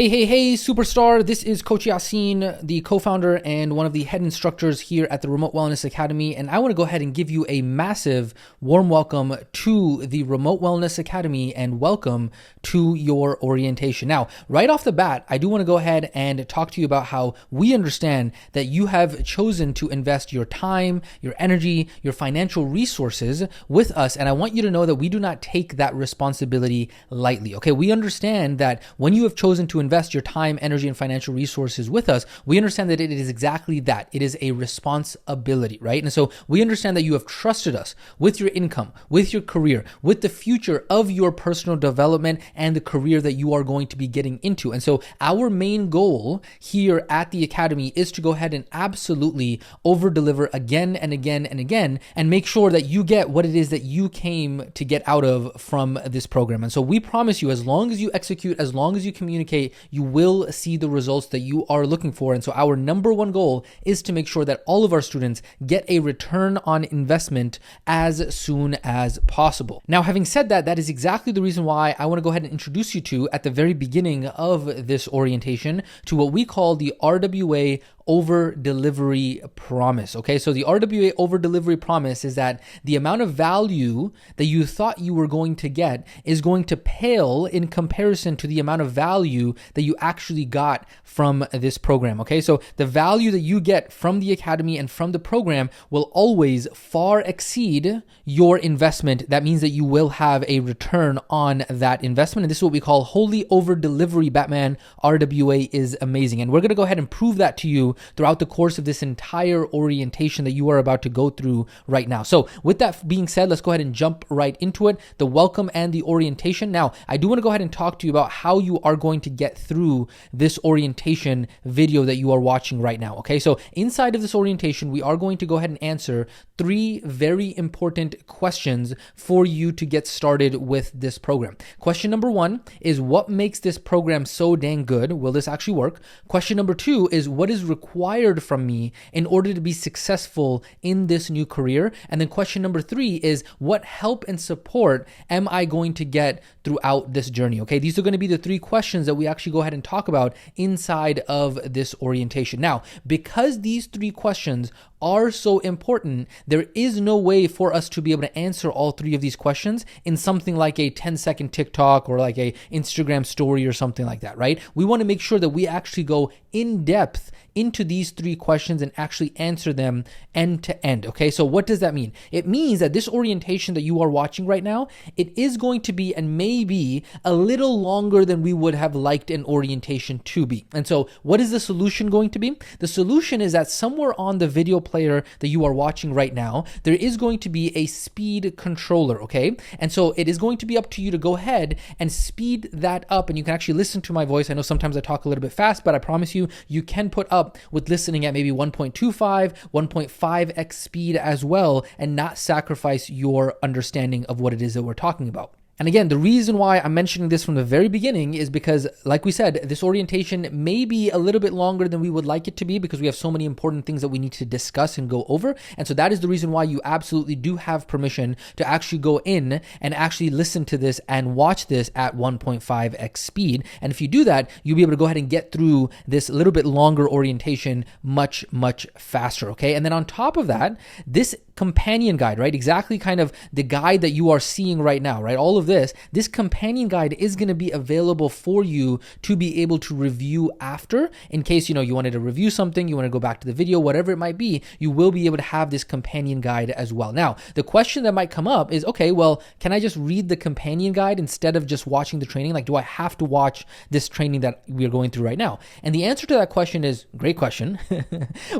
Hey, superstar. This is Coach Yasin, the co-founder and one of the head instructors here at the Remote Wellness Academy. And I want to go ahead and give you a massive warm welcome to the Remote Wellness Academy and welcome to your orientation. Now, right off the bat, I do want to go ahead and talk to you about how we understand that you have chosen to invest your time, your energy, your financial resources with us. And I want you to know that we do not take that responsibility lightly. Okay, we understand that when you have chosen to invest your time, energy, and financial resources with us, we understand that it is exactly that. It is a responsibility, right? And so we understand that you have trusted us with your income, with your career, with the future of your personal development and the career that you are going to be getting into. And so our main goal here at the Academy is to go ahead and absolutely over deliver again and again and again and make sure that you get what it is that you came to get out of from this program. And so we promise you, as long as you execute, as long as you communicate, you will see the results that you are looking for. And so our number one goal is to make sure that all of our students get a return on investment as soon as possible. Now, having said that, that is exactly the reason why I want to go ahead and introduce you to, at the very beginning of this orientation, to what we call the RWA over delivery promise. Okay, so the RWA over delivery promise is that the amount of value that you thought you were going to get is going to pale in comparison to the amount of value that you actually got from this program. Okay, so the value that you get from the Academy and from the program will always far exceed your investment. That means that you will have a return on that investment. And this is what we call wholly over delivery. Batman RWA is amazing. And we're going to go ahead and prove that to you throughout the course of this entire orientation that you are about to go through right now. So with that being said, let's go ahead and jump right into it, the welcome and the orientation. Now, I do want to go ahead and talk to you about how you are going to get through this orientation video that you are watching right now. Okay, so inside of this orientation, we are going to go ahead and answer 3 very important questions for you to get started with this program. Question number 1 is, what makes this program so dang good? Will this actually work? Question number 2 is, what is required from me in order to be successful in this new career? And then question number 3 is, what help and support am I going to get throughout this journey? Okay, these are going to be the 3 questions that we actually go ahead and talk about inside of this orientation. Now, because these 3 questions are so important, there is no way for us to be able to answer all 3 of these questions in something like a 10-second TikTok or like a Instagram story or something like that, right? We want to make sure that we actually go in depth into these 3 questions and actually answer them end to end. Okay, so what does that mean? It means that this orientation that you are watching right now, it is going to be, and maybe a little longer than we would have liked an orientation to be. And so what is the solution going to be? The solution is that somewhere on the video player that you are watching right now, there is going to be a speed controller, okay? And so it is going to be up to you to go ahead and speed that up, and you can actually listen to my voice. I know sometimes I talk a little bit fast, but I promise you, you can put up with listening at maybe 1.25, 1.5x speed as well, and not sacrifice your understanding of what it is that we're talking about. And again, the reason why I'm mentioning this from the very beginning is because, like we said, this orientation may be a little bit longer than we would like it to be because we have so many important things that we need to discuss and go over. And so that is the reason why you absolutely do have permission to actually go in and actually listen to this and watch this at 1.5x speed. And if you do that, you'll be able to go ahead and get through this a little bit longer orientation much, much faster, okay? And then on top of that, this companion guide, right? Exactly kind of the guide that you are seeing right now, right? All of this companion guide is going to be available for you to be able to review after, in case, you wanted to review something, you want to go back to the video, whatever it might be, you will be able to have this companion guide as well. Now, the question that might come up is, okay, well, can I just read the companion guide instead of just watching the training? Like, do I have to watch this training that we are going through right now? And the answer to that question is, great question,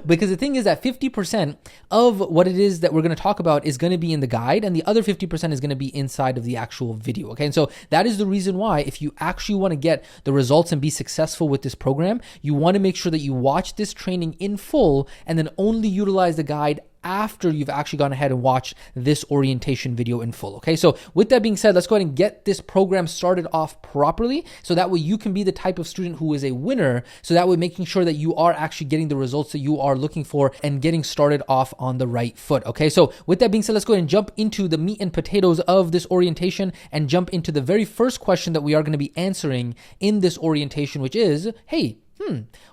because the thing is that 50% of what it is that we're going to talk about is going to be in the guide, and the other 50% is going to be inside of the actual video. Okay, and so that is the reason why, if you actually want to get the results and be successful with this program, you want to make sure that you watch this training in full and then only utilize the guide after you've actually gone ahead and watched this orientation video in full. Okay, so with that being said, let's go ahead and get this program started off properly, so that way you can be the type of student who is a winner, so that way making sure that you are actually getting the results that you are looking for and getting started off on the right foot. Okay, so with that being said, let's go ahead and jump into the meat and potatoes of this orientation and jump into the very first question that we are going to be answering in this orientation, which is, hey,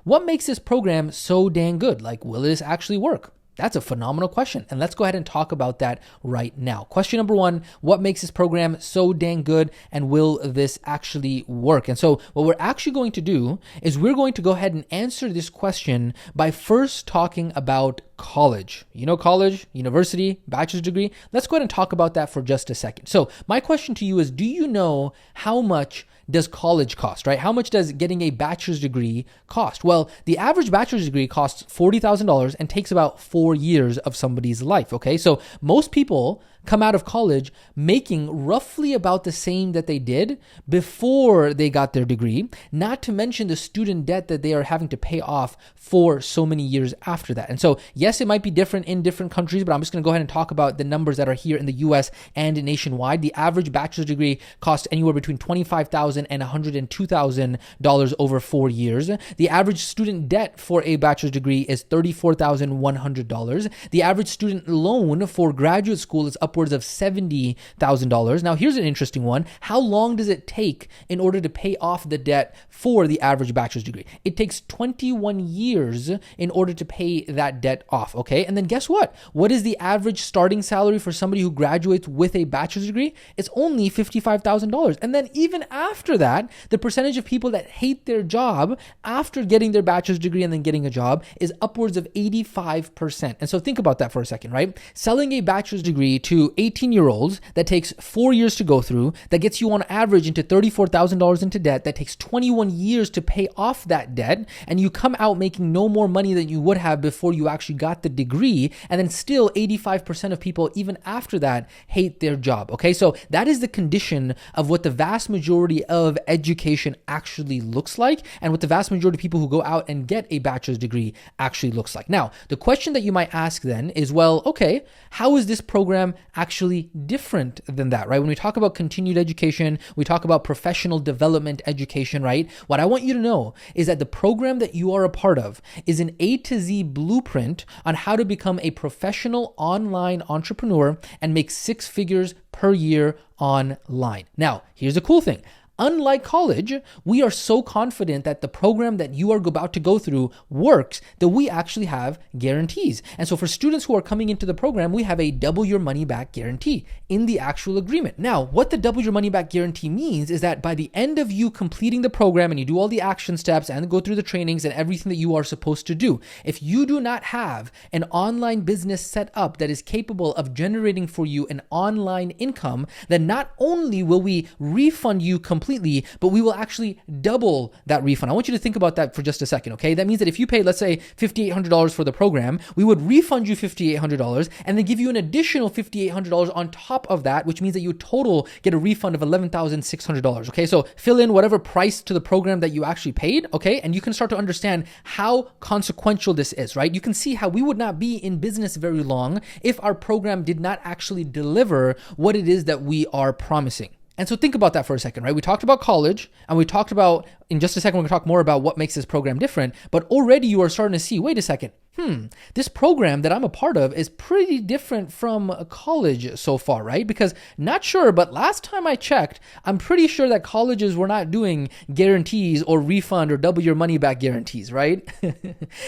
what makes this program so dang good? Like, will this actually work? That's a phenomenal question. And let's go ahead and talk about that right now. Question number one, what makes this program so dang good, and will this actually work? And so what we're actually going to do is we're going to go ahead and answer this question by first talking about college. You know, college, university, bachelor's degree. Let's go ahead and talk about that for just a second. So my question to you is, do you know how much does college cost, right? How much does getting a bachelor's degree cost? Well, the average bachelor's degree costs $40,000 and takes about 4 years of somebody's life, okay? So most people come out of college making roughly about the same that they did before they got their degree, not to mention the student debt that they are having to pay off for so many years after that. And so, yes, it might be different in different countries, but I'm just going to go ahead and talk about the numbers that are here in the US and nationwide. The average bachelor's degree costs anywhere between $25,000 and $102,000 over 4 years. The average student debt for a bachelor's degree is $34,100. The average student loan for graduate school is upwards of $70,000. Now, here's an interesting one. How long does it take in order to pay off the debt for the average bachelor's degree? It takes 21 years in order to pay that debt off, okay? And then guess what? What is the average starting salary for somebody who graduates with a bachelor's degree? It's only $55,000. And then even after that, the percentage of people that hate their job after getting their bachelor's degree and then getting a job is upwards of 85%. And so think about that for a second, right? Selling a bachelor's degree to 18-year-olds that takes 4 years to go through, that gets you on average into $34,000 into debt, that takes 21 years to pay off that debt, and you come out making no more money than you would have before you actually got the degree, and then still 85% of people, even after that, hate their job, okay? So that is the condition of what the vast majority of education actually looks like, and what the vast majority of people who go out and get a bachelor's degree actually looks like. Now, the question that you might ask then is, well, okay, how is this program actually different than that, right? When we talk about continued education, we talk about professional development education, right? What I want you to know is that the program that you are a part of is an A to Z blueprint on how to become a professional online entrepreneur and make 6 figures per year online. Now, here's the cool thing. Unlike college, we are so confident that the program that you are about to go through works that we actually have guarantees. And so for students who are coming into the program, we have a double your money back guarantee in the actual agreement. Now, what the double your money back guarantee means is that by the end of you completing the program and you do all the action steps and go through the trainings and everything that you are supposed to do, if you do not have an online business set up that is capable of generating for you an online income, then not only will we refund you completely, but we will actually double that refund. I want you to think about that for just a second, okay? That means that if you paid, let's say, $5,800 for the program, we would refund you $5,800 and then give you an additional $5,800 on top of that, which means that you total get a refund of $11,600, okay? So fill in whatever price to the program that you actually paid, okay? And you can start to understand how consequential this is, right? You can see how we would not be in business very long if our program did not actually deliver what it is that we are promising. And so think about that for a second, right? We talked about college, and we talked about, in just a second, we're going to talk more about what makes this program different, but already you are starting to see, wait a second, this program that I'm a part of is pretty different from college so far, right? Because not sure, but last time I checked, I'm pretty sure that colleges were not doing guarantees or refund or double your money back guarantees, right?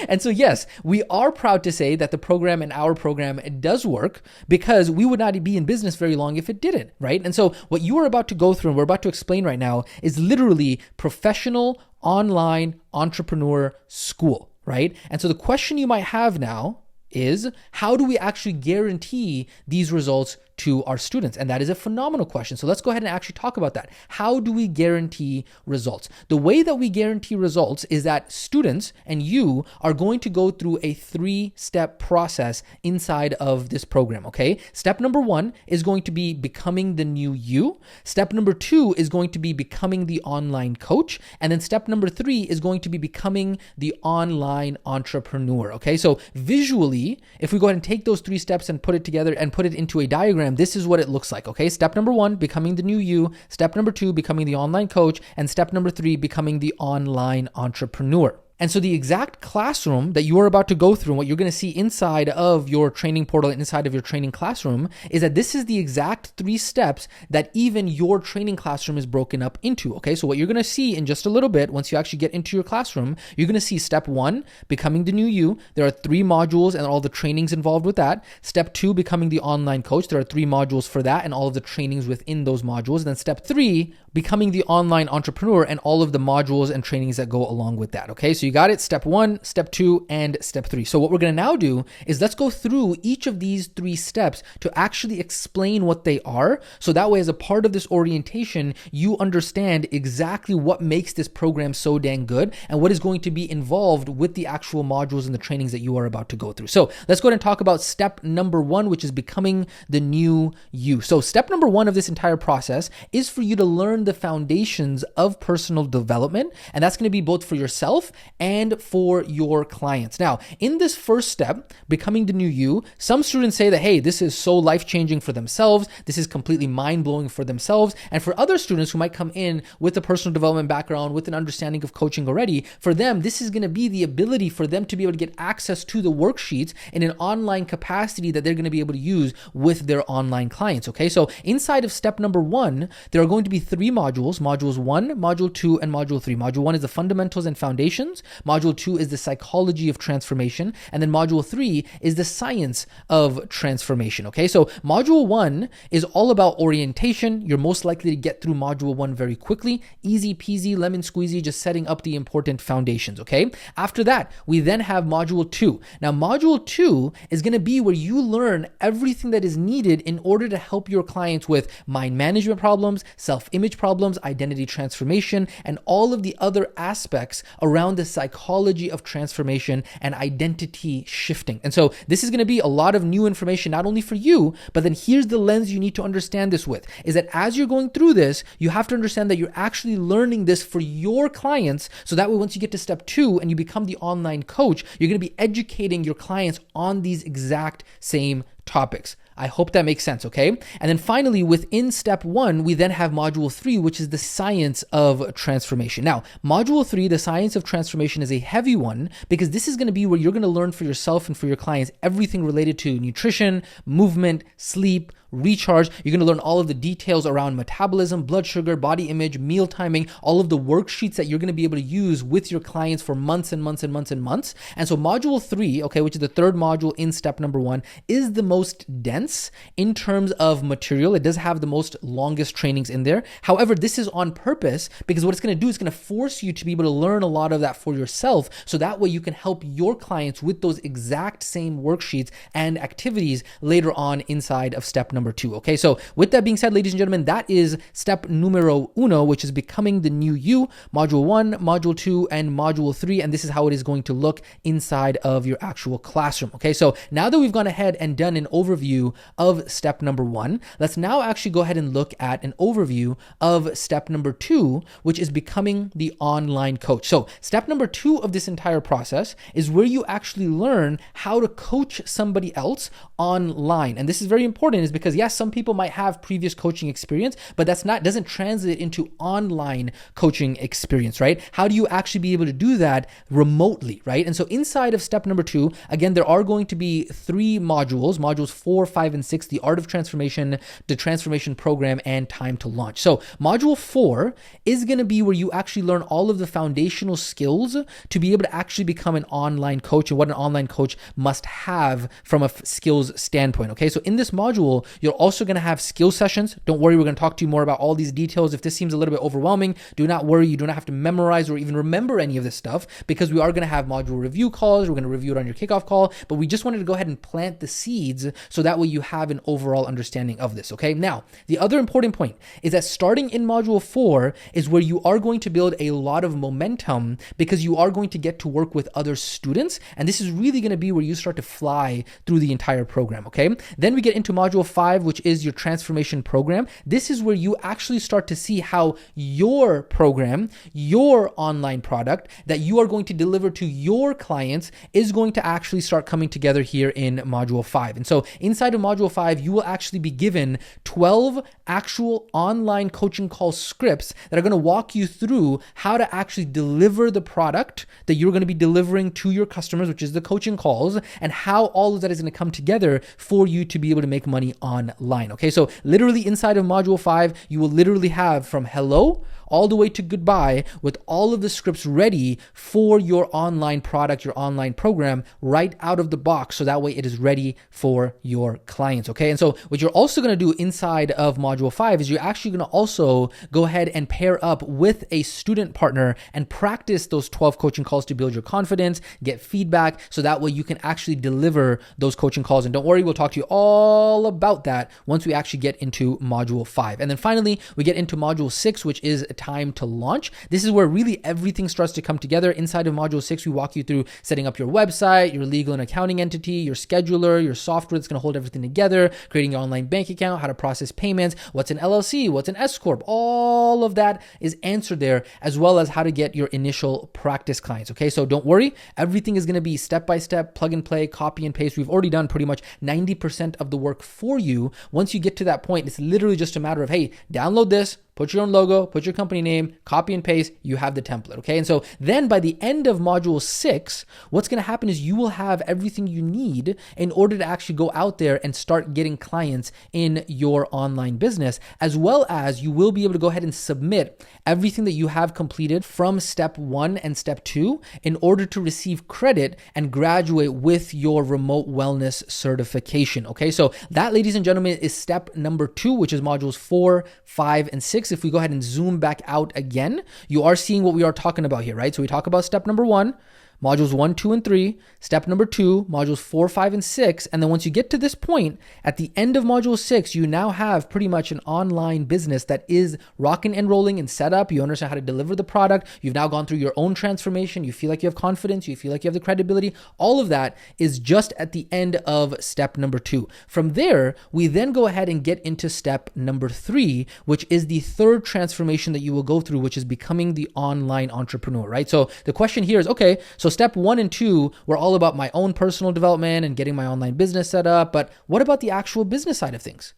And so yes, we are proud to say that the program and our program does work, because we would not be in business very long if it didn't, right? And so what you are about to go through and we're about to explain right now is literally professional online entrepreneur school. Right? And so the question you might have now is, how do we actually guarantee these results to our students? And that is a phenomenal question. So let's go ahead and actually talk about that. How do we guarantee results? The way that we guarantee results is that students and you are going to go through a 3-step process inside of this program, okay? Step number 1 is going to be becoming the new you. Step number 2 is going to be becoming the online coach. And then step number 3 is going to be becoming the online entrepreneur, okay? So visually, if we go ahead and take those 3 steps and put it together and put it into a diagram, this is what it looks like, okay? Step number 1, becoming the new you. Step number 2, becoming the online coach. And step number 3, becoming the online entrepreneur. And so the exact classroom that you are about to go through and what you're going to see inside of your training portal and inside of your training classroom is that this is the exact 3 steps that even your training classroom is broken up into, okay? So what you're going to see in just a little bit, once you actually get into your classroom, you're going to see step 1, becoming the new you. There are 3 modules and all the trainings involved with that. Step 2, becoming the online coach. There are 3 modules for that and all of the trainings within those modules. And then step 3, becoming the online entrepreneur and all of the modules and trainings that go along with that, okay? So you got it, step 1, step 2, and step 3. So what we're going to now do is let's go through each of these 3 steps to actually explain what they are. So that way, as a part of this orientation, you understand exactly what makes this program so dang good and what is going to be involved with the actual modules and the trainings that you are about to go through. So let's go ahead and talk about step number 1, which is becoming the new you. So step number 1 of this entire process is for you to learn the foundations of personal development, and that's going to be both for yourself and for your clients. Now, in this first step, becoming the new you, some students say that, hey, this is so life-changing for themselves, this is completely mind-blowing for themselves, and for other students who might come in with a personal development background, with an understanding of coaching already, for them, this is going to be the ability for them to be able to get access to the worksheets in an online capacity that they're going to be able to use with their online clients, okay? So inside of step number 1, there are going to be 3 modules, modules 1, module 2, and module 3. Module 1 is the fundamentals and foundations. Module 2 is the psychology of transformation. And then module 3 is the science of transformation. Okay, so module 1 is all about orientation. You're most likely to get through module 1 very quickly. Easy peasy, lemon squeezy, just setting up the important foundations. Okay, after that, we then have module 2. Now, module 2 is going to be where you learn everything that is needed in order to help your clients with mind management problems, self-image problems, identity transformation, and all of the other aspects around the psychology of transformation and identity shifting. And so this is going to be a lot of new information, not only for you, but then here's the lens you need to understand this with, is that as you're going through this, you have to understand that you're actually learning this for your clients. So that way, once you get to step 2 and you become the online coach, you're going to be educating your clients on these exact same topics. I hope that makes sense, okay? And then finally, within step 1, we then have module 3, which is the science of transformation. Now, module 3, the science of transformation, is a heavy one because this is going to be where you're going to learn for yourself and for your clients everything related to nutrition, movement, sleep, recharge. You're going to learn all of the details around metabolism, blood sugar, body image, meal timing, all of the worksheets that you're going to be able to use with your clients for months and months and months and months. And so module 3, okay, which is the third module in step number 1, is the most dense in terms of material. It does have the most longest trainings in there. However, this is on purpose because what it's going to do is going to force you to be able to learn a lot of that for yourself. So that way you can help your clients with those exact same worksheets and activities later on inside of step number 2. Okay, so with that being said, ladies and gentlemen, that is step numero 1, which is becoming the new you, module 1, module 2, and module 3. And this is how it is going to look inside of your actual classroom. Okay, so now that we've gone ahead and done an overview of step number 1, let's now actually go ahead and look at an overview of step number 2, which is becoming the online coach. So step number 2 of this entire process is where you actually learn how to coach somebody else online. And this is very important, is because yes, some people might have previous coaching experience, but doesn't translate into online coaching experience, right? How do you actually be able to do that remotely, right? And so inside of step number 2, again, there are going to be 3 modules 4, 5, and 6, the art of transformation, the transformation program, and time to launch. So module 4 is going to be where you actually learn all of the foundational skills to be able to actually become an online coach and what an online coach must have from a skills standpoint. Okay, so in this module, You're also going to have skill sessions. Don't worry, we're going to talk to you more about all these details. If this seems a little bit overwhelming, do not worry. You do not have to memorize or even remember any of this stuff, because we are going to have module review calls. We're going to review it on your kickoff call, but we just wanted to go ahead and plant the seeds so that way you have an overall understanding of this. Okay. Now, the other important point is that starting in module 4 is where you are going to build a lot of momentum, because you are going to get to work with other students. And this is really going to be where you start to fly through the entire program. Okay. Then we get into module 5, which is your transformation program. This is where you actually start to see how your program, your online product that you are going to deliver to your clients is going to actually start coming together here in module 5. And so inside of module 5, you will actually be given 12 actual online coaching call scripts that are going to walk you through how to actually deliver the product that you're going to be delivering to your customers, which is the coaching calls, and how all of that is going to come together for you to be able to make money online. Okay, so literally inside of module 5, you will literally have from hello all the way to goodbye with all of the scripts ready for your online product, your online program right out of the box. So that way it is ready for your clients. Okay. And so what you're also going to do inside of module 5 is you're actually going to also go ahead and pair up with a student partner and practice those 12 coaching calls to build your confidence, get feedback. So that way you can actually deliver those coaching calls. And don't worry, we'll talk to you all about that once we actually get into module 5. And then finally, we get into module 6, which is time to launch. This is where really everything starts to come together. Inside of module 6, we walk you through setting up your website, your legal and accounting entity, your scheduler, your software that's going to hold everything together, creating your online bank account, how to process payments, what's an LLC, what's an S Corp. All of that is answered there, as well as how to get your initial practice clients. Okay, so don't worry. Everything is going to be step-by-step, plug and play, copy and paste. We've already done pretty much 90% of the work for you. Once you get to that point, it's literally just a matter of, hey, download this, put your own logo, put your company name, copy and paste, you have the template, okay? And so then by the end of module 6, what's gonna happen is you will have everything you need in order to actually go out there and start getting clients in your online business, as well as you will be able to go ahead and submit everything that you have completed from step 1 and step 2 in order to receive credit and graduate with your remote wellness certification, okay? So that, ladies and gentlemen, is step number 2, which is modules 4, 5, and 6. If we go ahead and zoom back out again, you are seeing what we are talking about here, right? So we talk about step number 1, modules 1, 2, and 3, step number 2, modules 4, 5, and 6. And then once you get to this point, at the end of module 6, you now have pretty much an online business that is rocking and rolling and set up. You understand how to deliver the product. You've now gone through your own transformation. You feel like you have confidence. You feel like you have the credibility. All of that is just at the end of step number 2. From there, we then go ahead and get into step number 3, which is the third transformation that you will go through, which is becoming the online entrepreneur, right? So the question here is, okay, so step 1 and 2 were all about my own personal development and getting my online business set up, but what about the actual business side of things?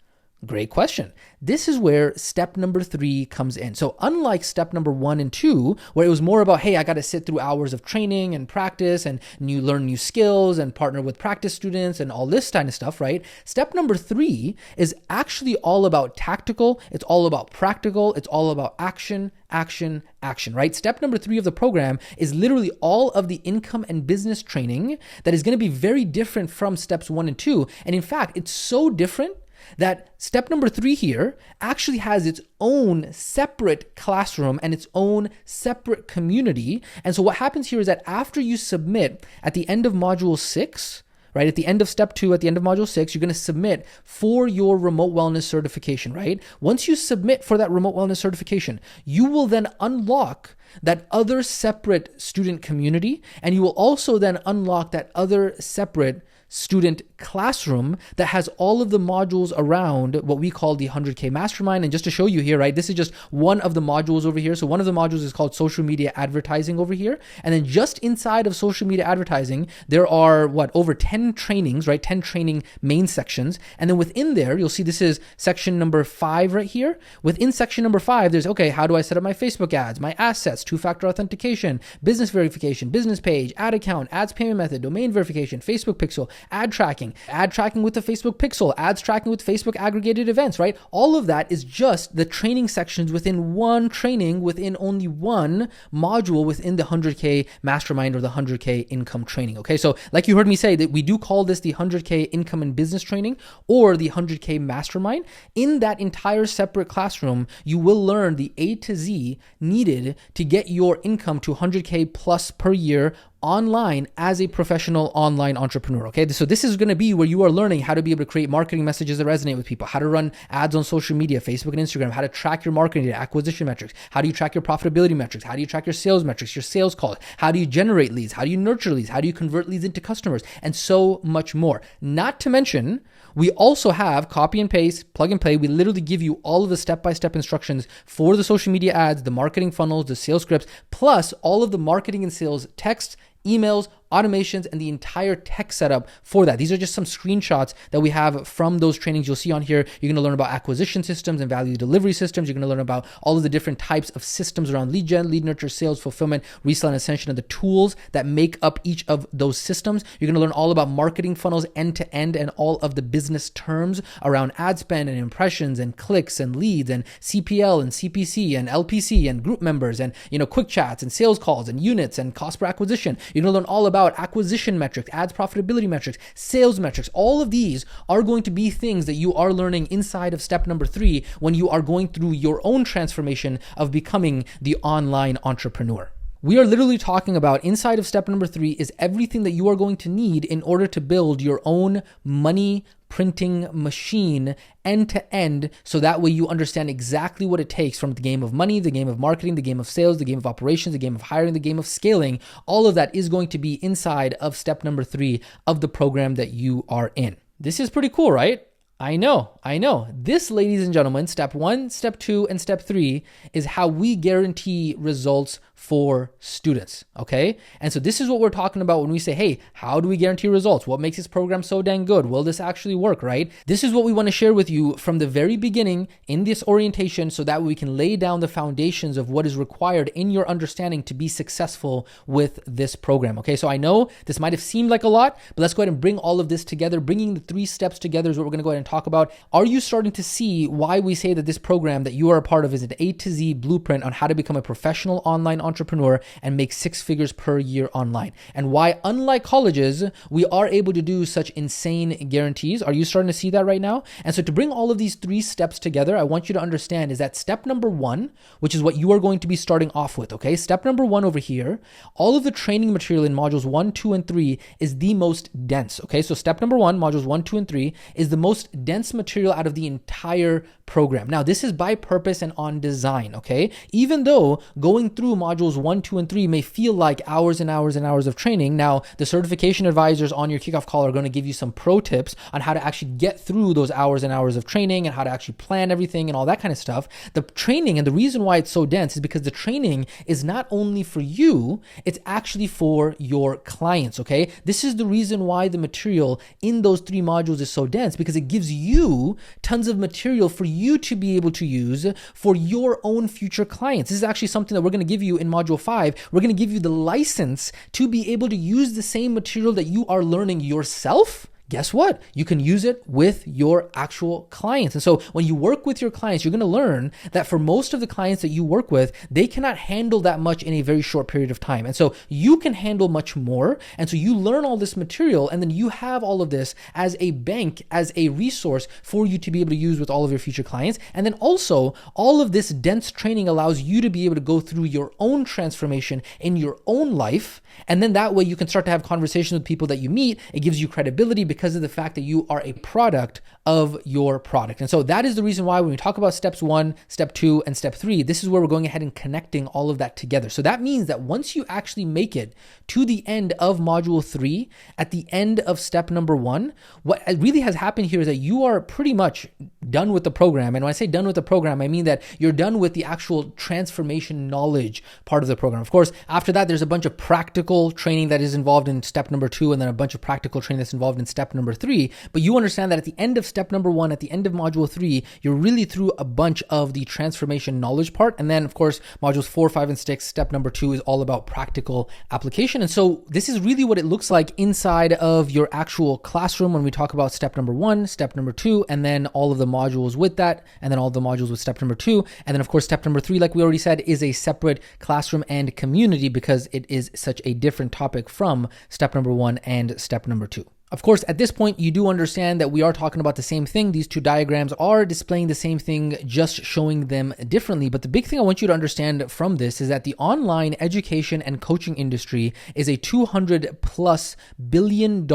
Great question. This is where step number 3 comes in. So unlike step number 1 and 2, where it was more about, hey, I got to sit through hours of training and practice and learn new skills and partner with practice students and all this kind of stuff, right? Step number 3 is actually all about tactical. It's all about practical. It's all about action, action, action, right? Step number 3 of the program is literally all of the income and business training that is going to be very different from steps 1 and 2. And in fact, it's so different that step number 3 here actually has its own separate classroom and its own separate community. And so what happens here is that after you submit at the end of module 6, right, at the end of step 2, at the end of module 6, you're going to submit for your remote wellness certification, right? Once you submit for that remote wellness certification, you will then unlock that other separate student community, and you will also then unlock that other separate student classroom that has all of the modules around what we call the 100K Mastermind. And just to show you here, right, this is just one of the modules over here. So one of the modules is called social media advertising over here. And then just inside of social media advertising, there are over 10 trainings, right? 10 training main sections. And then within there, you'll see this is section number 5 right here. Within section number 5, there's, okay, how do I set up my Facebook ads, my assets, 2-factor authentication, business verification, business page, ad account, ads payment method, domain verification, Facebook pixel, ad tracking with the Facebook Pixel, ads tracking with Facebook aggregated events, right? All of that is just the training sections within one training, within only one module within the 100K mastermind or the 100K income training. Okay, so like you heard me say, that we do call this the 100K income and business training or the 100K mastermind. In that entire separate classroom, you will learn the A to Z needed to get your income to 100K plus per year online as a professional online entrepreneur. Okay, so this is going to be where you are learning how to be able to create marketing messages that resonate with people, how to run ads on social media, Facebook and Instagram, how to track your marketing data, acquisition metrics, how do you track your profitability metrics, how do you track your sales metrics, your sales calls, how do you generate leads, how do you nurture leads, how do you convert leads into customers, and so much more. Not to mention, we also have copy and paste, plug and play. We literally give you all of the step-by-step instructions for the social media ads, the marketing funnels, the sales scripts, plus all of the marketing and sales texts, emails, automations, and the entire tech setup for that. These are just some screenshots that we have from those trainings you'll see on here. You're going to learn about acquisition systems and value delivery systems. You're going to learn about all of the different types of systems around lead gen, lead nurture, sales, fulfillment, resale, and ascension, and the tools that make up each of those systems. You're going to learn all about marketing funnels end to end and all of the business terms around ad spend and impressions and clicks and leads and CPL and CPC and LPC and group members and, quick chats and sales calls and units and cost per acquisition. You're going to learn all about acquisition metrics, ads profitability metrics, sales metrics. All of these are going to be things that you are learning inside of step number 3 when you are going through your own transformation of becoming the online entrepreneur. We are literally talking about inside of step number 3 is everything that you are going to need in order to build your own money printing machine end to end, so that way you understand exactly what it takes from the game of money, the game of marketing, the game of sales, the game of operations, the game of hiring, the game of scaling. All of that is going to be inside of step number 3 of the program that you are in. This is pretty cool, right? I know. This, ladies and gentlemen, step 1, step 2, and step 3 is how we guarantee results for students, okay? And so this is what we're talking about when we say, hey, how do we guarantee results? What makes this program so dang good? Will this actually work, right? This is what we want to share with you from the very beginning in this orientation, so that we can lay down the foundations of what is required in your understanding to be successful with this program, okay? So I know this might have seemed like a lot, but let's go ahead and bring all of this together. Bringing the 3 steps together is what we're going to go ahead and talk about. Are you starting to see why we say that this program that you are a part of is an A to Z blueprint on how to become a professional online entrepreneur and make 6 figures per year online? And why, unlike colleges, we are able to do such insane guarantees? Are you starting to see that right now? And so to bring all of these 3 steps together, I want you to understand is that step number 1, which is what you are going to be starting off with, okay? Step number 1 over here, all of the training material in modules 1, 2, and 3 is the most dense, okay? So step number 1, modules 1, 2, and 3 is the most dense material out of the entire program. Now, this is by purpose and on design, okay? Even though going through modules 1, 2, and 3 may feel like hours and hours and hours of training, now the certification advisors on your kickoff call are going to give you some pro tips on how to actually get through those hours and hours of training and how to actually plan everything and all that kind of stuff. The training, and the reason why it's so dense, is because the training is not only for you, it's actually for your clients, okay? This is the reason why the material in those 3 modules is so dense, because it gives you tons of material for you to be able to use for your own future clients. This is actually something that we're going to give you in module 5. We're going to give you the license to be able to use the same material that you are learning yourself. Guess what? You can use it with your actual clients. And so when you work with your clients, you're going to learn that for most of the clients that you work with, they cannot handle that much in a very short period of time. And so you can handle much more. And so you learn all this material, and then you have all of this as a bank, as a resource for you to be able to use with all of your future clients. And then also all of this dense training allows you to be able to go through your own transformation in your own life. And then that way you can start to have conversations with people that you meet. It gives you credibility because of the fact that you are a product of your product. And so that is the reason why when we talk about steps 1, step 2, and step 3, this is where we're going ahead and connecting all of that together. So that means that once you actually make it to the end of module 3, at the end of step number 1, what really has happened here is that you are pretty much done with the program. And when I say done with the program, I mean that you're done with the actual transformation knowledge part of the program. Of course, after that, there's a bunch of practical training that is involved in step number 2, and then a bunch of practical training that's involved in step number 3. But you understand that at the end of step number 1, at the end of module 3, you're really through a bunch of the transformation knowledge part. And then, of course, modules 4, 5, and 6, step number 2 is all about practical application. And so this is really what it looks like inside of your actual classroom when we talk about step number 1, step number 2, and then all of the modules with that, and then all the modules with step number 2. And then, of course, step number 3, like we already said, is a separate classroom and community because it is such a different topic from step number 1 and step number 2. Of course, at this point, you do understand that we are talking about the same thing. These two diagrams are displaying the same thing, just showing them differently. But the big thing I want you to understand from this is that the online education and coaching industry is a $200+ billion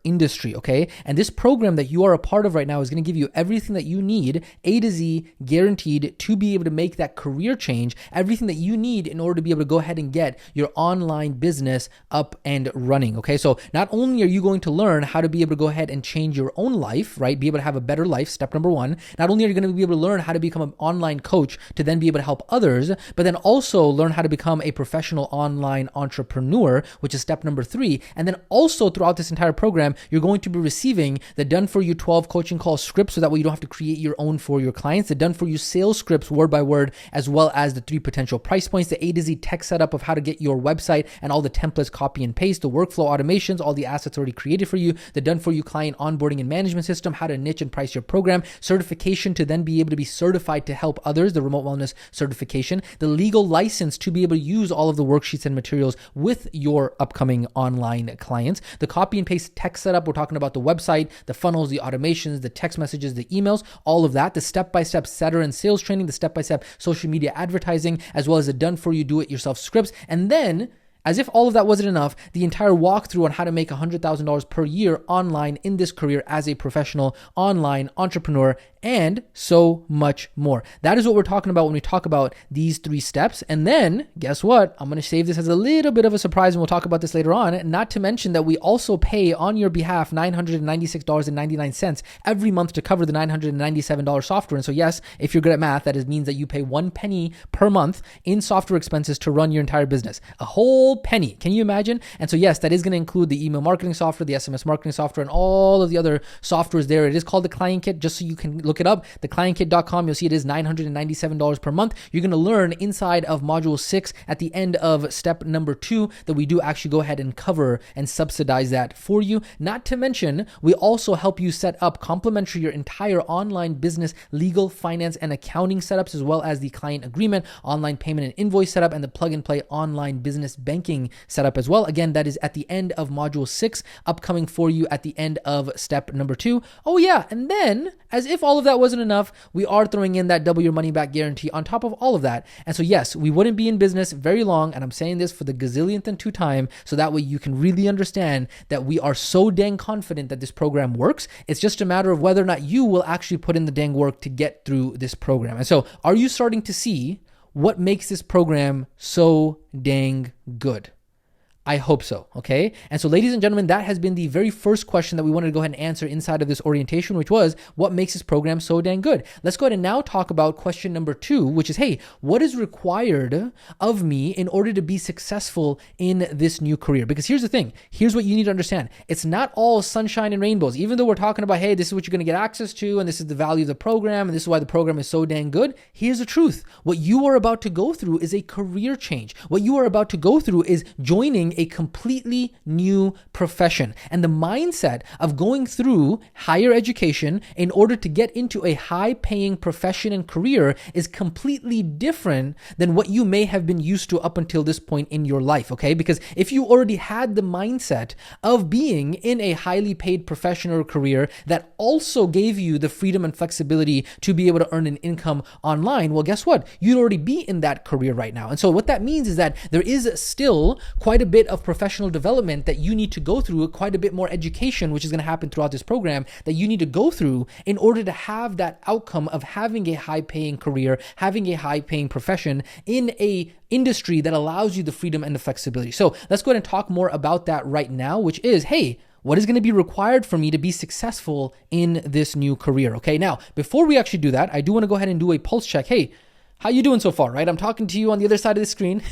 industry, okay? And this program that you are a part of right now is going to give you everything that you need, A to Z, guaranteed, to be able to make that career change, everything that you need in order to be able to go ahead and get your online business up and running, okay? So not only are you going to learn how to be able to go ahead and change your own life, right? Be able to have a better life, step number 1. Not only are you going to be able to learn how to become an online coach to then be able to help others, but then also learn how to become a professional online entrepreneur, which is step number 3. And then also throughout this entire program, you're going to be receiving the Done For You 12 coaching call scripts, so that way you don't have to create your own for your clients, the Done For You sales scripts word by word, as well as the 3 potential price points, the A to Z tech setup of how to get your website and all the templates copy and paste, the workflow automations, all the assets already created for you, the Done For You client onboarding and management system, how to niche and price your program, certification to then be able to be certified to help others, the remote wellness certification, the legal license to be able to use all of the worksheets and materials with your upcoming online clients, the copy and paste tech setup. We're talking about the website, the funnels, the automations, the text messages, the emails, all of that, the step-by-step setter and sales training, the step-by-step social media advertising, as well as the Done For You do-it-yourself scripts. And then, as if all of that wasn't enough, the entire walkthrough on how to make $100,000 per year online in this career as a professional online entrepreneur, and so much more. That is what we're talking about when we talk about these 3 steps. And then, guess what? I'm going to save this as a little bit of a surprise, and we'll talk about this later on. Not to mention that we also pay on your behalf $996.99 every month to cover the $997 software. And so yes, if you're good at math, that means that you pay 1 penny per month in software expenses to run your entire business. A whole penny. Can you imagine? And so yes, that is going to include the email marketing software, the SMS marketing software, and all of the other softwares there. It is called the Client Kit, just so you can look it up. Theclientkit.com, you'll see it is $997 per month. You're going to learn inside of module 6 at the end of step number 2 that we do actually go ahead and cover and subsidize that for you. Not to mention, we also help you set up complimentary your entire online business, legal, finance, and accounting setups, as well as the client agreement, online payment and invoice setup, and the plug and play online business banking setup as well. Again, that is at the end of module 6, upcoming for you at the end of step number 2. Oh yeah, and then, as if all of that wasn't enough, we are throwing in that double your money back guarantee on top of all of that. And so yes, we wouldn't be in business very long, and I'm saying this for the gazillionth and 2 time, so that way you can really understand that we are so dang confident that this program works. It's just a matter of whether or not you will actually put in the dang work to get through this program. And so, are you starting to see what makes this program so dang good? I hope so, okay? And so, ladies and gentlemen, that has been the very first question that we wanted to go ahead and answer inside of this orientation, which was, what makes this program so dang good? Let's go ahead and now talk about question number 2, which is, hey, what is required of me in order to be successful in this new career? Because here's the thing. Here's what you need to understand. It's not all sunshine and rainbows. Even though we're talking about, hey, this is what you're going to get access to, and this is the value of the program, and this is why the program is so dang good. Here's the truth. What you are about to go through is a career change. What you are about to go through is joining a completely new profession. And the mindset of going through higher education in order to get into a high-paying profession and career is completely different than what you may have been used to up until this point in your life, okay? Because if you already had the mindset of being in a highly paid profession or career that also gave you the freedom and flexibility to be able to earn an income online, well, guess what? You'd already be in that career right now. And so what that means is that there is still quite a bit of professional development that you need to go through, quite a bit more education, which is going to happen throughout this program, that you need to go through in order to have that outcome of having a high-paying career, having a high-paying profession in a industry that allows you the freedom and the flexibility. So let's go ahead and talk more about that right now, which is, hey, What is going to be required for me to be successful in this new career? Okay, now, before we actually do that, I do want to go ahead and do a pulse check. Hey, how you doing so far, right? I'm talking to you on the other side of the screen.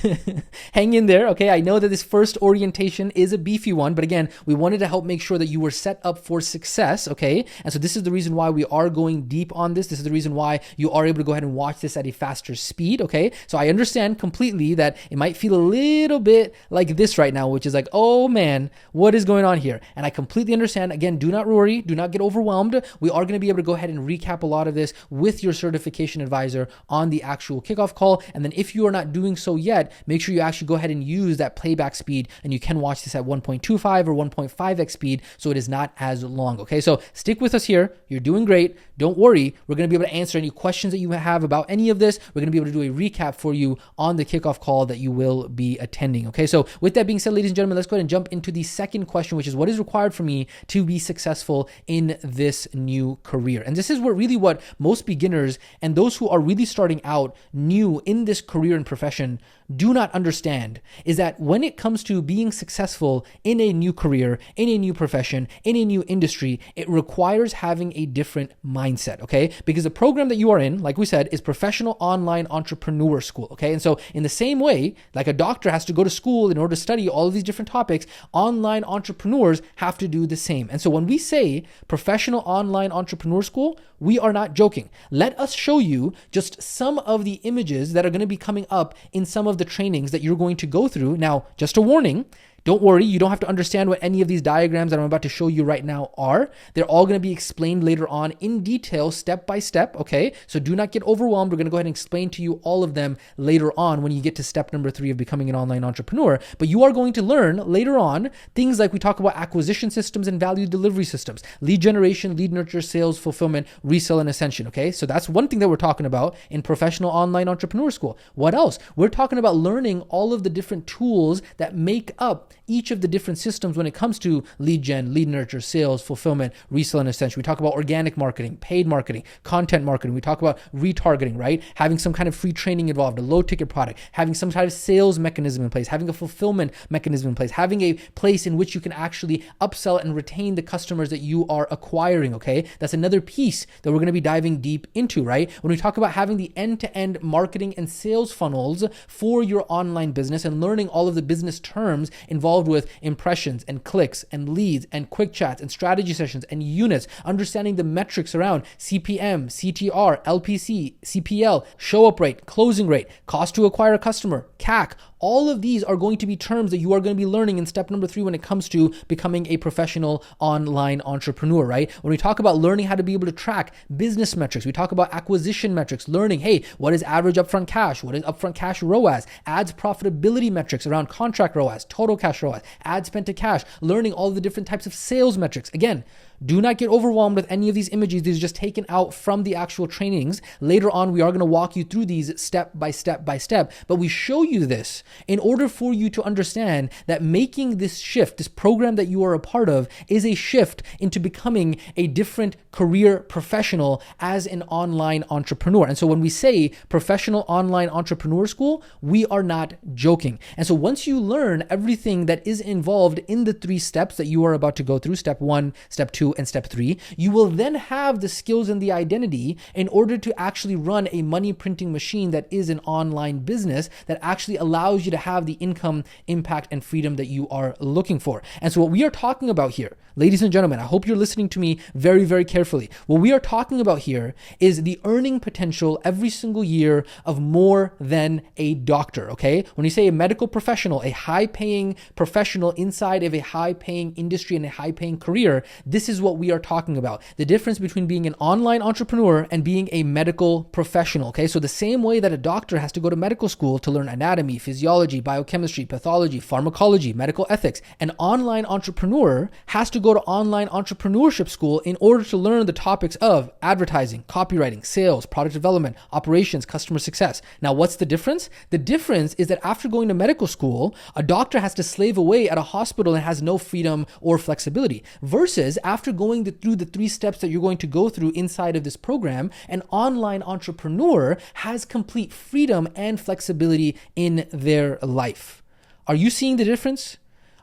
Hang in there, okay? I know that this first orientation is a beefy one, but again, we wanted to help make sure that you were set up for success, okay? And so this is the reason why we are going deep on this. This is the reason why you are able to go ahead and watch this at a faster speed, okay? So I understand completely that it might feel a little bit like this right now, which is like, oh man, what is going on here? And I completely understand. Again, do not worry. Do not get overwhelmed. We are going to be able to go ahead and recap a lot of this with your certification advisor on the actual kickoff call. And then if you are not doing so yet, make sure you actually go ahead and use that playback speed, and you can watch this at 1.25 or 1.5x speed, so it is not as long. Okay, so stick with us here. You're doing great. Don't worry. We're going to be able to answer any questions that you have about any of this. We're going to be able to do a recap for you on the kickoff call that you will be attending. Okay, so with that being said, ladies and gentlemen, let's go ahead and jump into the second question, which is what is required for me to be successful in this new career? And this is what most beginners and those who are really starting out new in this career and profession do not understand, is that when it comes to being successful in a new career, in a new profession, in a new industry, it requires having a different mindset, okay? Because the program that you are in, like we said, is Professional Online Entrepreneur School, okay? And so in the same way, like a doctor has to go to school in order to study all of these different topics, online entrepreneurs have to do the same. And so when we say Professional Online Entrepreneur School, we are not joking. Let us show you just some of the images that are going to be coming up in some of the trainings that you're going to go through. Now, just a warning, don't worry, you don't have to understand what any of these diagrams that I'm about to show you right now are. They're all going to be explained later on in detail, step by step, okay? So do not get overwhelmed. We're going to go ahead and explain to you all of them later on when you get to step number 3 of becoming an online entrepreneur. But you are going to learn later on things like we talk about acquisition systems and value delivery systems, lead generation, lead nurture, sales, fulfillment, resale, and ascension, okay? So that's one thing that we're talking about in Professional Online Entrepreneur School. What else? We're talking about learning all of the different tools that make up each of the different systems when it comes to lead gen, lead nurture, sales, fulfillment, resale, and ascension. We talk about organic marketing, paid marketing, content marketing. We talk about retargeting, right? Having some kind of free training involved, a low ticket product, having some kind of sales mechanism in place, having a fulfillment mechanism in place, having a place in which you can actually upsell and retain the customers that you are acquiring, okay? That's another piece that we're going to be diving deep into, right? When we talk about having the end-to-end marketing and sales funnels for your online business and learning all of the business terms involved with impressions and clicks and leads and quick chats and strategy sessions and units, understanding the metrics around CPM, CTR, LPC, CPL, show up rate, closing rate, cost to acquire a customer, CAC. All of these are going to be terms that you are going to be learning in step number 3 when it comes to becoming a professional online entrepreneur, right? When we talk about learning how to be able to track business metrics, we talk about acquisition metrics, learning, hey, what is average upfront cash? What is upfront cash ROAS? Ads profitability metrics around contract ROAS, total cash ROAS, ad spent to cash, learning all the different types of sales metrics. Again, do not get overwhelmed with any of these images. These are just taken out from the actual trainings. Later on, we are going to walk you through these step by step by step, but we show you this in order for you to understand that making this shift, this program that you are a part of, is a shift into becoming a different career professional as an online entrepreneur. And so when we say Professional Online Entrepreneur School, we are not joking. And so once you learn everything that is involved in the 3 steps that you are about to go through, step 1, step 2, and step 3, you will then have the skills and the identity in order to actually run a money printing machine that is an online business that actually allows you to have the income, impact, and freedom that you are looking for. And so what we are talking about here, ladies and gentlemen, I hope you're listening to me very, very carefully. What we are talking about here is the earning potential every single year of more than a doctor, okay? When you say a medical professional, a high-paying professional inside of a high-paying industry and a high-paying career, this is what we are talking about. The difference between being an online entrepreneur and being a medical professional, okay? So the same way that a doctor has to go to medical school to learn anatomy, physiology, biochemistry, pathology, pharmacology, medical ethics, an online entrepreneur has to go to online entrepreneurship school in order to learn the topics of advertising, copywriting, sales, product development, operations, customer success. Now, what's the difference? The difference is that after going to medical school, a doctor has to slave away at a hospital and has no freedom or flexibility, versus after going through the 3 steps that you're going to go through inside of this program, an online entrepreneur has complete freedom and flexibility in their life. Are you seeing the difference?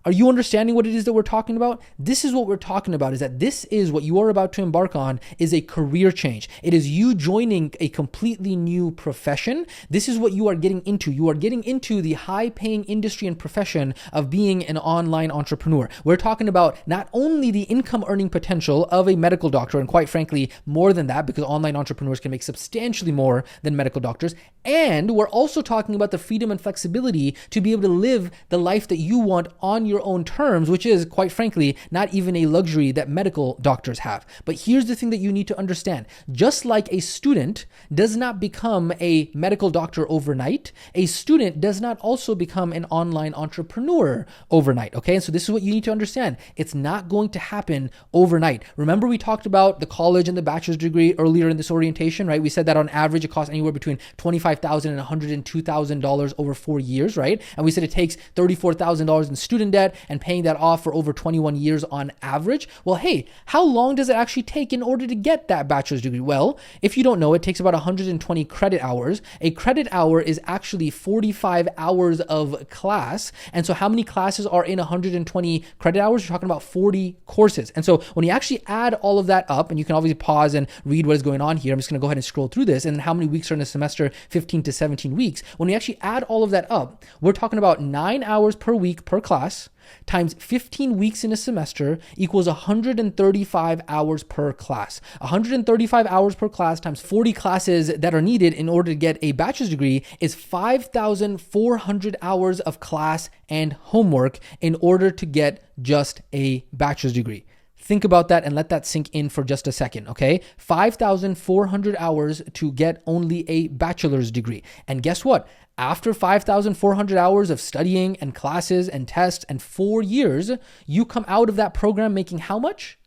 Are you understanding what it is that we're talking about? This is what we're talking about, is that this is what you are about to embark on is a career change. It is you joining a completely new profession. This is what you are getting into. You are getting into the high-paying industry and profession of being an online entrepreneur. We're talking about not only the income earning potential of a medical doctor, and quite frankly, more than that, because online entrepreneurs can make substantially more than medical doctors. And we're also talking about the freedom and flexibility to be able to live the life that you want on your own terms, which is, quite frankly, not even a luxury that medical doctors have. But here's the thing that you need to understand. Just like a student does not become a medical doctor overnight, a student does not also become an online entrepreneur overnight, okay? And so this is what you need to understand. It's not going to happen overnight. Remember, we talked about the college and the bachelor's degree earlier in this orientation, right? We said that on average, it costs anywhere between $25,000 and $102,000 over 4 years, right? And we said it takes $34,000 in student debt and paying that off for over 21 years on average. Well, hey, how long does it actually take in order to get that bachelor's degree? Well, if you don't know, it takes about 120 credit hours. A credit hour is actually 45 hours of class. And so how many classes are in 120 credit hours? You're talking about 40 courses. And so when you actually add all of that up, and you can obviously pause and read what is going on here. I'm just going to go ahead and scroll through this. And how many weeks are in a semester? 15 to 17 weeks. When we actually add all of that up, we're talking about 9 hours per week per class times 15 weeks in a semester equals 135 hours per class. 135 hours per class times 40 classes that are needed in order to get a bachelor's degree is 5,400 hours of class and homework in order to get just a bachelor's degree. Think about that and let that sink in for just a second, okay? 5,400 hours to get only a bachelor's degree. And guess what? After 5,400 hours of studying and classes and tests and 4 years, you come out of that program making how much?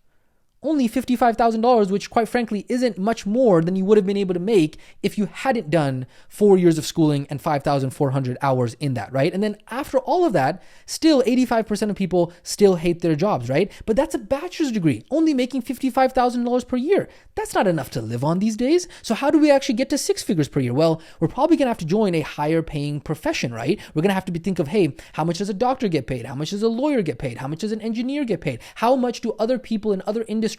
Only $55,000, which quite frankly isn't much more than you would have been able to make if you hadn't done 4 years of schooling and 5,400 hours in that, right? And then after all of that, still 85% of people still hate their jobs, right? But that's a bachelor's degree, only making $55,000 per year. That's not enough to live on these days. So how do we actually get to 6 figures per year? Well, we're probably gonna have to join a higher paying profession, right? We're gonna have to think of, hey, how much does a doctor get paid? How much does a lawyer get paid? How much does an engineer get paid? How much do other people in other industries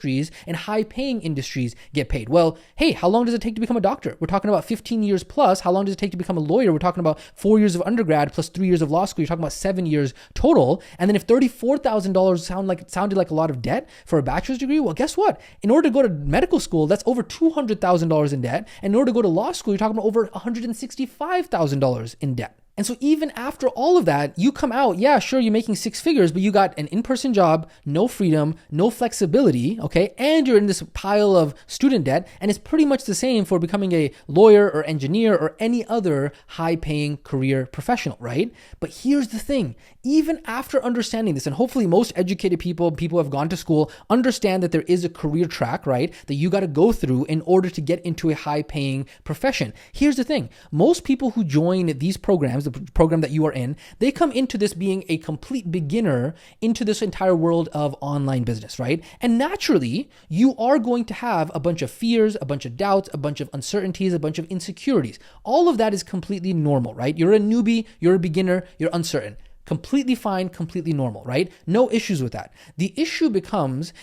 and high-paying industries get paid? Well, hey, how long does it take to become a doctor? We're talking about 15 years plus. How long does it take to become a lawyer? We're talking about 4 years of undergrad plus 3 years of law school. You're talking about 7 years total. And then if $34,000 sounded like a lot of debt for a bachelor's degree, well, guess what? In order to go to medical school, that's over $200,000 in debt. And in order to go to law school, you're talking about over $165,000 in debt. And so even after all of that, you come out, yeah, sure, you're making 6 figures, but you got an in-person job, no freedom, no flexibility, okay? And you're in this pile of student debt, and it's pretty much the same for becoming a lawyer or engineer or any other high-paying career professional, right? But here's the thing, even after understanding this, and hopefully most educated people who have gone to school, understand that there is a career track, right, that you got to go through in order to get into a high-paying profession. Here's the thing, most people who join these programs, the program that you are in, they come into this being a complete beginner into this entire world of online business, right? And naturally, you are going to have a bunch of fears, a bunch of doubts, a bunch of uncertainties, a bunch of insecurities. All of that is completely normal, right? You're a newbie, you're a beginner, you're uncertain. Completely fine, completely normal, right? No issues with that. The issue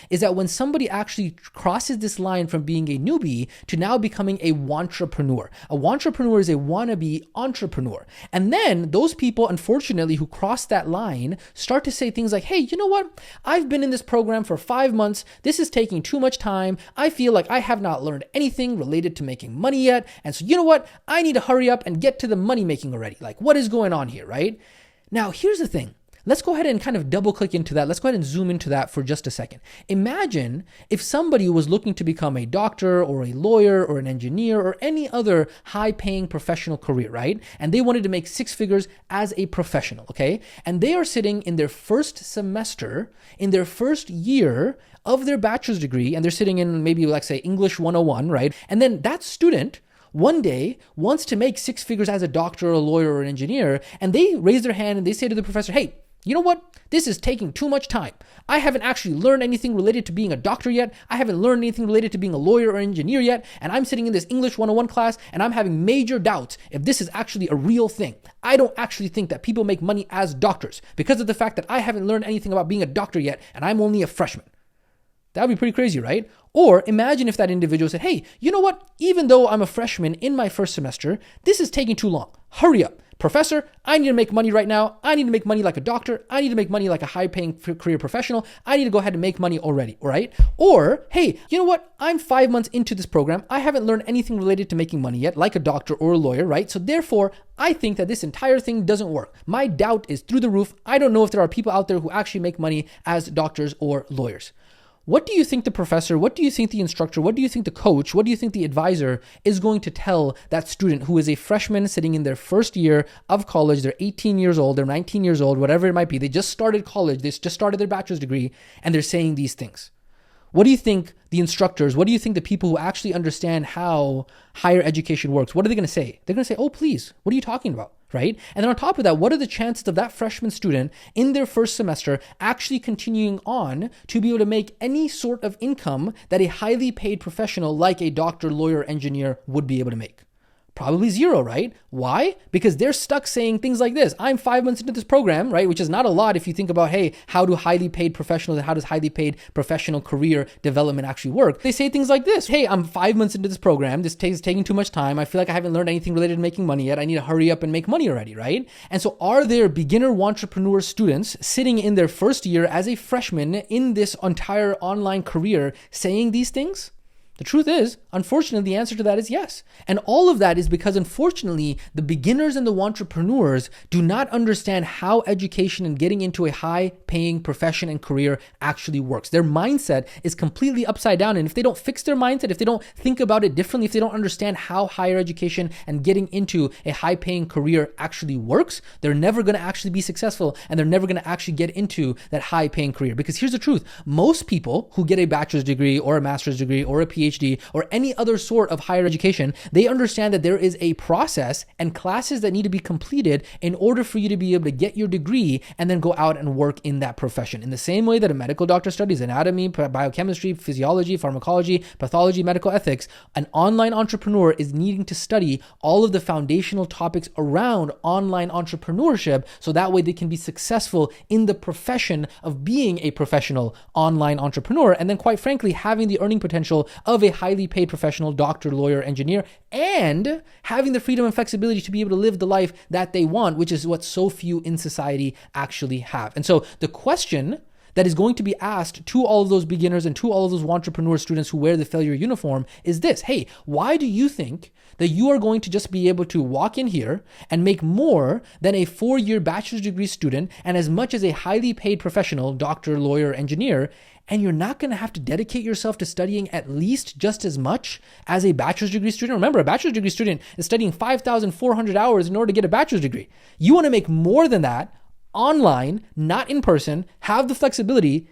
is that when somebody actually crosses this line from being a newbie to now becoming a wantrepreneur. A wantrepreneur is a wannabe entrepreneur. And then those people, unfortunately, who cross that line start to say things like, hey, you know what? I've been in this program for 5 months. This is taking too much time. I feel like I have not learned anything related to making money yet. And so you know what? I need to hurry up and get to the money making already. Like, what is going on here, right? Now, here's the thing. Let's go ahead and kind of double click into that. Let's go ahead and zoom into that for just a second. Imagine if somebody was looking to become a doctor or a lawyer or an engineer or any other high-paying professional career, right? And they wanted to make 6 figures as a professional, okay? And they are sitting in their first semester, in their first year of their bachelor's degree, and they're sitting in maybe, like, say, English 101, right? And then that student one day wants to make 6 figures as a doctor or a lawyer or an engineer, and they raise their hand and they say to the professor, hey, you know what? This is taking too much time. I haven't actually learned anything related to being a doctor yet. I haven't learned anything related to being a lawyer or engineer yet. And I'm sitting in this English 101 class and I'm having major doubts if this is actually a real thing. I don't actually think that people make money as doctors because of the fact that I haven't learned anything about being a doctor yet and I'm only a freshman. That would be pretty crazy, right? Or imagine if that individual said, hey, you know what? Even though I'm a freshman in my first semester, this is taking too long. Hurry up. Professor, I need to make money right now. I need to make money like a doctor. I need to make money like a high-paying career professional. I need to go ahead and make money already, right? Or, hey, you know what? I'm 5 months into this program. I haven't learned anything related to making money yet, like a doctor or a lawyer, right? So therefore, I think that this entire thing doesn't work. My doubt is through the roof. I don't know if there are people out there who actually make money as doctors or lawyers. What do you think the professor, what do you think the instructor, what do you think the coach, what do you think the advisor is going to tell that student who is a freshman sitting in their first year of college? They're 18 years old, they're 19 years old, whatever it might be. They just started college, they just started their bachelor's degree, and they're saying these things. What do you think the instructors, what do you think the people who actually understand how higher education works, what are they going to say? They're going to say, oh, please, what are you talking about? Right? And then on top of that, what are the chances of that freshman student in their first semester actually continuing on to be able to make any sort of income that a highly paid professional like a doctor, lawyer, engineer would be able to make? Probably zero, right? Why? Because they're stuck saying things like this. I'm 5 months into this program, right? Which is not a lot if you think about, hey, how do highly paid professionals and how does highly paid professional career development actually work? They say things like this. Hey, I'm 5 months into this program. This is taking too much time. I feel like I haven't learned anything related to making money yet. I need to hurry up and make money already, right? And so are there beginner entrepreneur students sitting in their first year as a freshman in this entire online career saying these things? The truth is, unfortunately, the answer to that is yes. And all of that is because, unfortunately, the beginners and the entrepreneurs do not understand how education and getting into a high-paying profession and career actually works. Their mindset is completely upside down. And if they don't fix their mindset, if they don't think about it differently, if they don't understand how higher education and getting into a high-paying career actually works, they're never going to actually be successful and they're never going to actually get into that high-paying career. Because here's the truth. Most people who get a bachelor's degree or a master's degree or a PhD or any other sort of higher education, they understand that there is a process and classes that need to be completed in order for you to be able to get your degree and then go out and work in that profession. In the same way that a medical doctor studies anatomy, biochemistry, physiology, pharmacology, pathology, medical ethics, an online entrepreneur is needing to study all of the foundational topics around online entrepreneurship so that way they can be successful in the profession of being a professional online entrepreneur and then, quite frankly, having the earning potential of a highly paid professional doctor, lawyer, engineer, and having the freedom and flexibility to be able to live the life that they want, which is what so few in society actually have. And so the question that is going to be asked to all of those beginners and to all of those entrepreneur students who wear the failure uniform is this: hey, why do you think that you are going to just be able to walk in here and make more than a 4-year bachelor's degree student and as much as a highly paid professional, doctor, lawyer, engineer, and you're not going to have to dedicate yourself to studying at least just as much as a bachelor's degree student? Remember, a bachelor's degree student is studying 5,400 hours in order to get a bachelor's degree. You want to make more than that online, not in person, have the flexibility.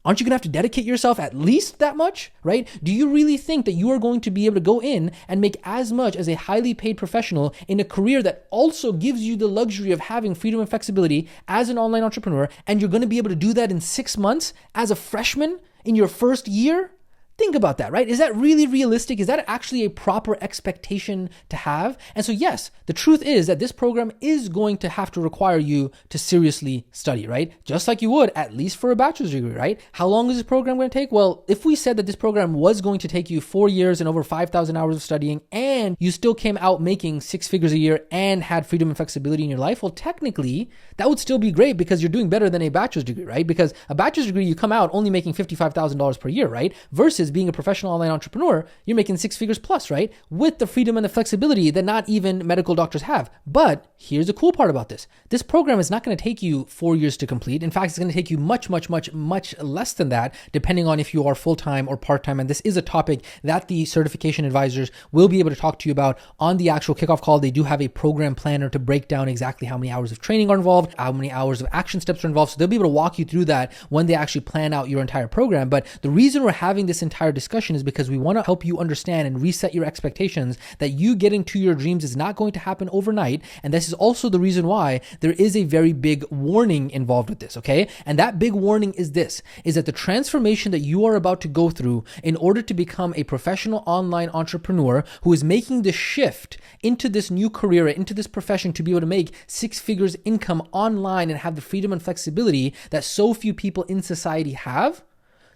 Aren't you going to have to dedicate yourself at least that much, right? Do you really think that you are going to be able to go in and make as much as a highly paid professional in a career that also gives you the luxury of having freedom and flexibility as an online entrepreneur, and you're going to be able to do that in 6 months as a freshman in your first year? Think about that, right? Is that really realistic? Is that actually a proper expectation to have? And so, yes, the truth is that this program is going to have to require you to seriously study, right? Just like you would, at least for a bachelor's degree, right? How long is this program going to take? Well, if we said that this program was going to take you 4 years and over 5,000 hours of studying, and you still came out making 6 figures a year and had freedom and flexibility in your life, well, technically, that would still be great because you're doing better than a bachelor's degree, right? Because a bachelor's degree, you come out only making $55,000 per year, right? Versus being a professional online entrepreneur, you're making 6 figures plus, right? With the freedom and the flexibility that not even medical doctors have. But here's the cool part about this. This program is not going to take you 4 years to complete. In fact, it's going to take you much less than that, depending on if you are full-time or part-time. And this is a topic that the certification advisors will be able to talk to you about on the actual kickoff call. They do have a program planner to break down exactly how many hours of training are involved, how many hours of action steps are involved. So they'll be able to walk you through that when they actually plan out your entire program. But the reason we're having this entire discussion is because we want to help you understand and reset your expectations that you getting to your dreams is not going to happen overnight. And this is also the reason why there is a very big warning involved with this, okay? And that big warning is this, is that the transformation that you are about to go through in order to become a professional online entrepreneur who is making the shift into this new career, into this profession to be able to make 6 figures income online and have the freedom and flexibility that so few people in society have,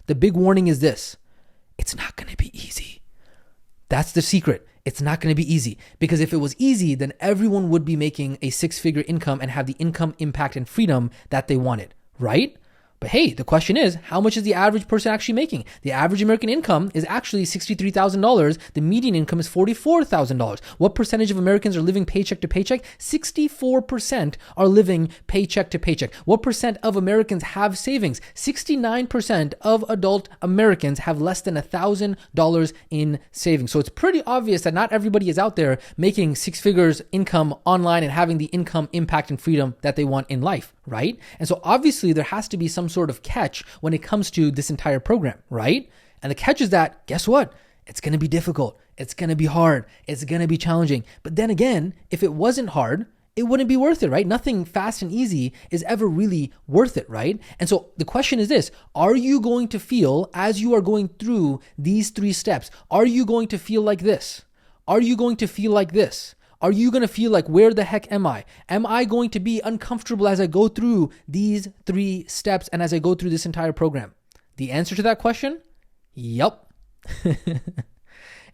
the big warning is this: it's not going to be easy. That's the secret. It's not going to be easy, because if it was easy, then everyone would be making a 6-figure income and have the income, impact, and freedom that they wanted, right? But hey, the question is, how much is the average person actually making? The average American income is actually $63,000. The median income is $44,000. What percentage of Americans are living paycheck to paycheck? 64% are living paycheck to paycheck. What percent of Americans have savings? 69% of adult Americans have less than $1,000 in savings. So it's pretty obvious that not everybody is out there making 6 figures income online and having the income, impact, and freedom that they want in life, right? And so obviously there has to be some sort of catch when it comes to this entire program, right? And the catch is that, guess what? It's going to be difficult. It's going to be hard. It's going to be challenging. But then again, if it wasn't hard, it wouldn't be worth it, right? Nothing fast and easy is ever really worth it, right? And so the question is this: are you going to feel, as you are going through these 3 steps, are you going to feel like this? Are you going to feel like this? Are you going to feel like, where the heck am I? Am I going to be uncomfortable as I go through these 3 steps and as I go through this entire program? The answer to that question? Yup.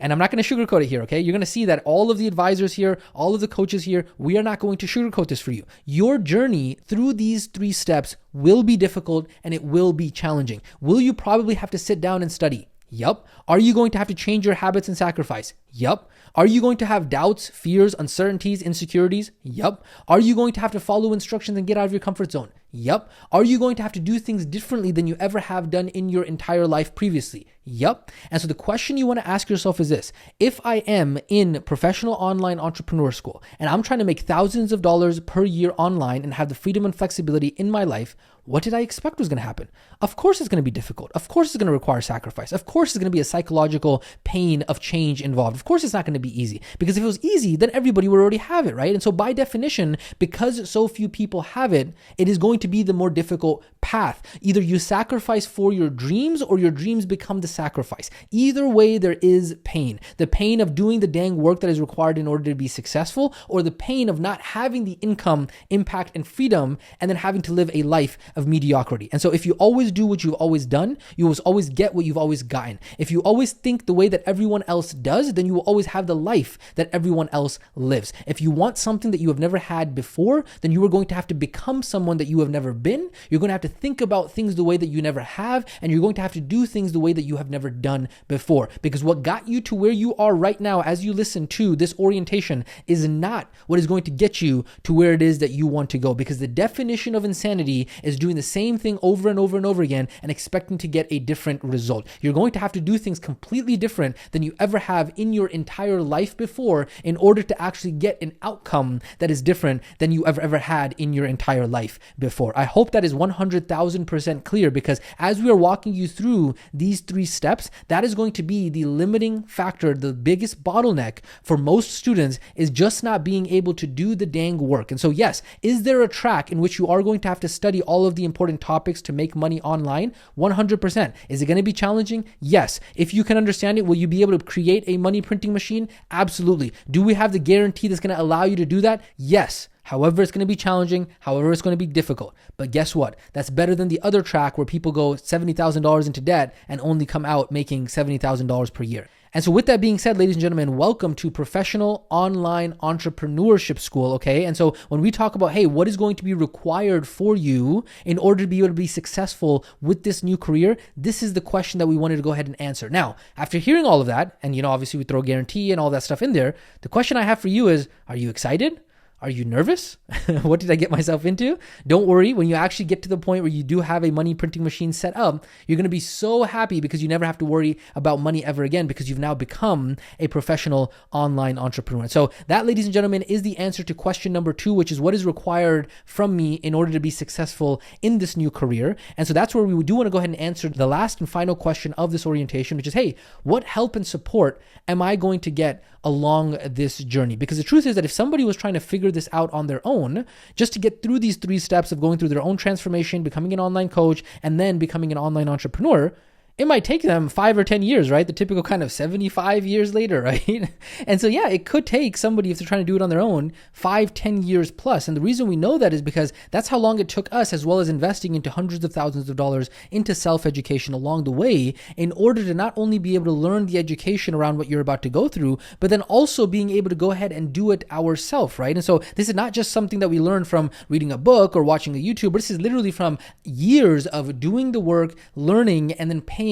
And I'm not going to sugarcoat it here, okay? You're going to see that all of the advisors here, all of the coaches here, we are not going to sugarcoat this for you. Your journey through these 3 steps will be difficult and it will be challenging. Will you probably have to sit down and study? Yup. Are you going to have to change your habits and sacrifice? Yup. Are you going to have doubts, fears, uncertainties, insecurities? Yup. Are you going to have to follow instructions and get out of your comfort zone? Yup. Are you going to have to do things differently than you ever have done in your entire life previously? Yup. And so the question you want to ask yourself is this: if I am in professional online entrepreneur school and I'm trying to make thousands of dollars per year online and have the freedom and flexibility in my life, what did I expect was going to happen? Of course it's going to be difficult. Of course it's going to require sacrifice. Of course it's going to be a psychological pain of change involved. Of course it's not going to be easy, because if it was easy, then everybody would already have it, right? And so by definition, because so few people have it, it is going to be the more difficult path. Either you sacrifice for your dreams or your dreams become the sacrifice. Either way, there is pain. The pain of doing the dang work that is required in order to be successful, or the pain of not having the income, impact, and freedom, and then having to live a life of mediocrity. And so if you always do what you've always done, you will always get what you've always gotten. If you always think the way that everyone else does, then you will always have the life that everyone else lives. If you want something that you have never had before, then you are going to have to become someone that you have never been. You're going to have to think about things the way that you never have, and you're going to have to do things the way that you have never done before. Because what got you to where you are right now as you listen to this orientation is not what is going to get you to where it is that you want to go. Because the definition of insanity is doing the same thing over and over and over again and expecting to get a different result. You're going to have to do things completely different than you ever have in your entire life before in order to actually get an outcome that is different than you ever had in your entire life before. I hope that is 100,000% clear, because as we are walking you through these 3 steps, that is going to be the limiting factor. The biggest bottleneck for most students is just not being able to do the dang work. And so yes, is there a track in which you are going to have to study all of the important topics to make money online? 100%. Is it going to be challenging? Yes. If you can understand it, will you be able to create a money printing machine? Absolutely. Do we have the guarantee that's going to allow you to do that? Yes. However, it's going to be challenging. However, it's going to be difficult. But guess what? That's better than the other track where people go $70,000 into debt and only come out making $70,000 per year. And so with that being said, ladies and gentlemen, welcome to Professional Online Entrepreneurship School, okay? And so when we talk about, hey, what is going to be required for you in order to be able to be successful with this new career, this is the question that we wanted to go ahead and answer. Now, after hearing all of that, and obviously we throw guarantee and all that stuff in there, the question I have for you is, are you excited? Are you nervous? What did I get myself into? Don't worry. When you actually get to the point where you do have a money printing machine set up, you're going to be so happy because you never have to worry about money ever again because you've now become a professional online entrepreneur. So that, ladies and gentlemen, is the answer to question number 2, which is what is required from me in order to be successful in this new career. And so that's where we do want to go ahead and answer the last and final question of this orientation, which is, hey, what help and support am I going to get along this journey? Because the truth is that if somebody was trying to figure this out on their own, just to get through these 3 steps of going through their own transformation, becoming an online coach, and then becoming an online entrepreneur, it might take them 5 or 10 years, right? The typical kind of 75 years later, right? And so, yeah, it could take somebody, if they're trying to do it on their own, 5, 10 years plus. And the reason we know that is because that's how long it took us, as well as investing into hundreds of thousands of dollars into self-education along the way, in order to not only be able to learn the education around what you're about to go through, but then also being able to go ahead and do it ourselves, right? And so this is not just something that we learn from reading a book or watching a YouTube, but this is literally from years of doing the work, learning, and then paying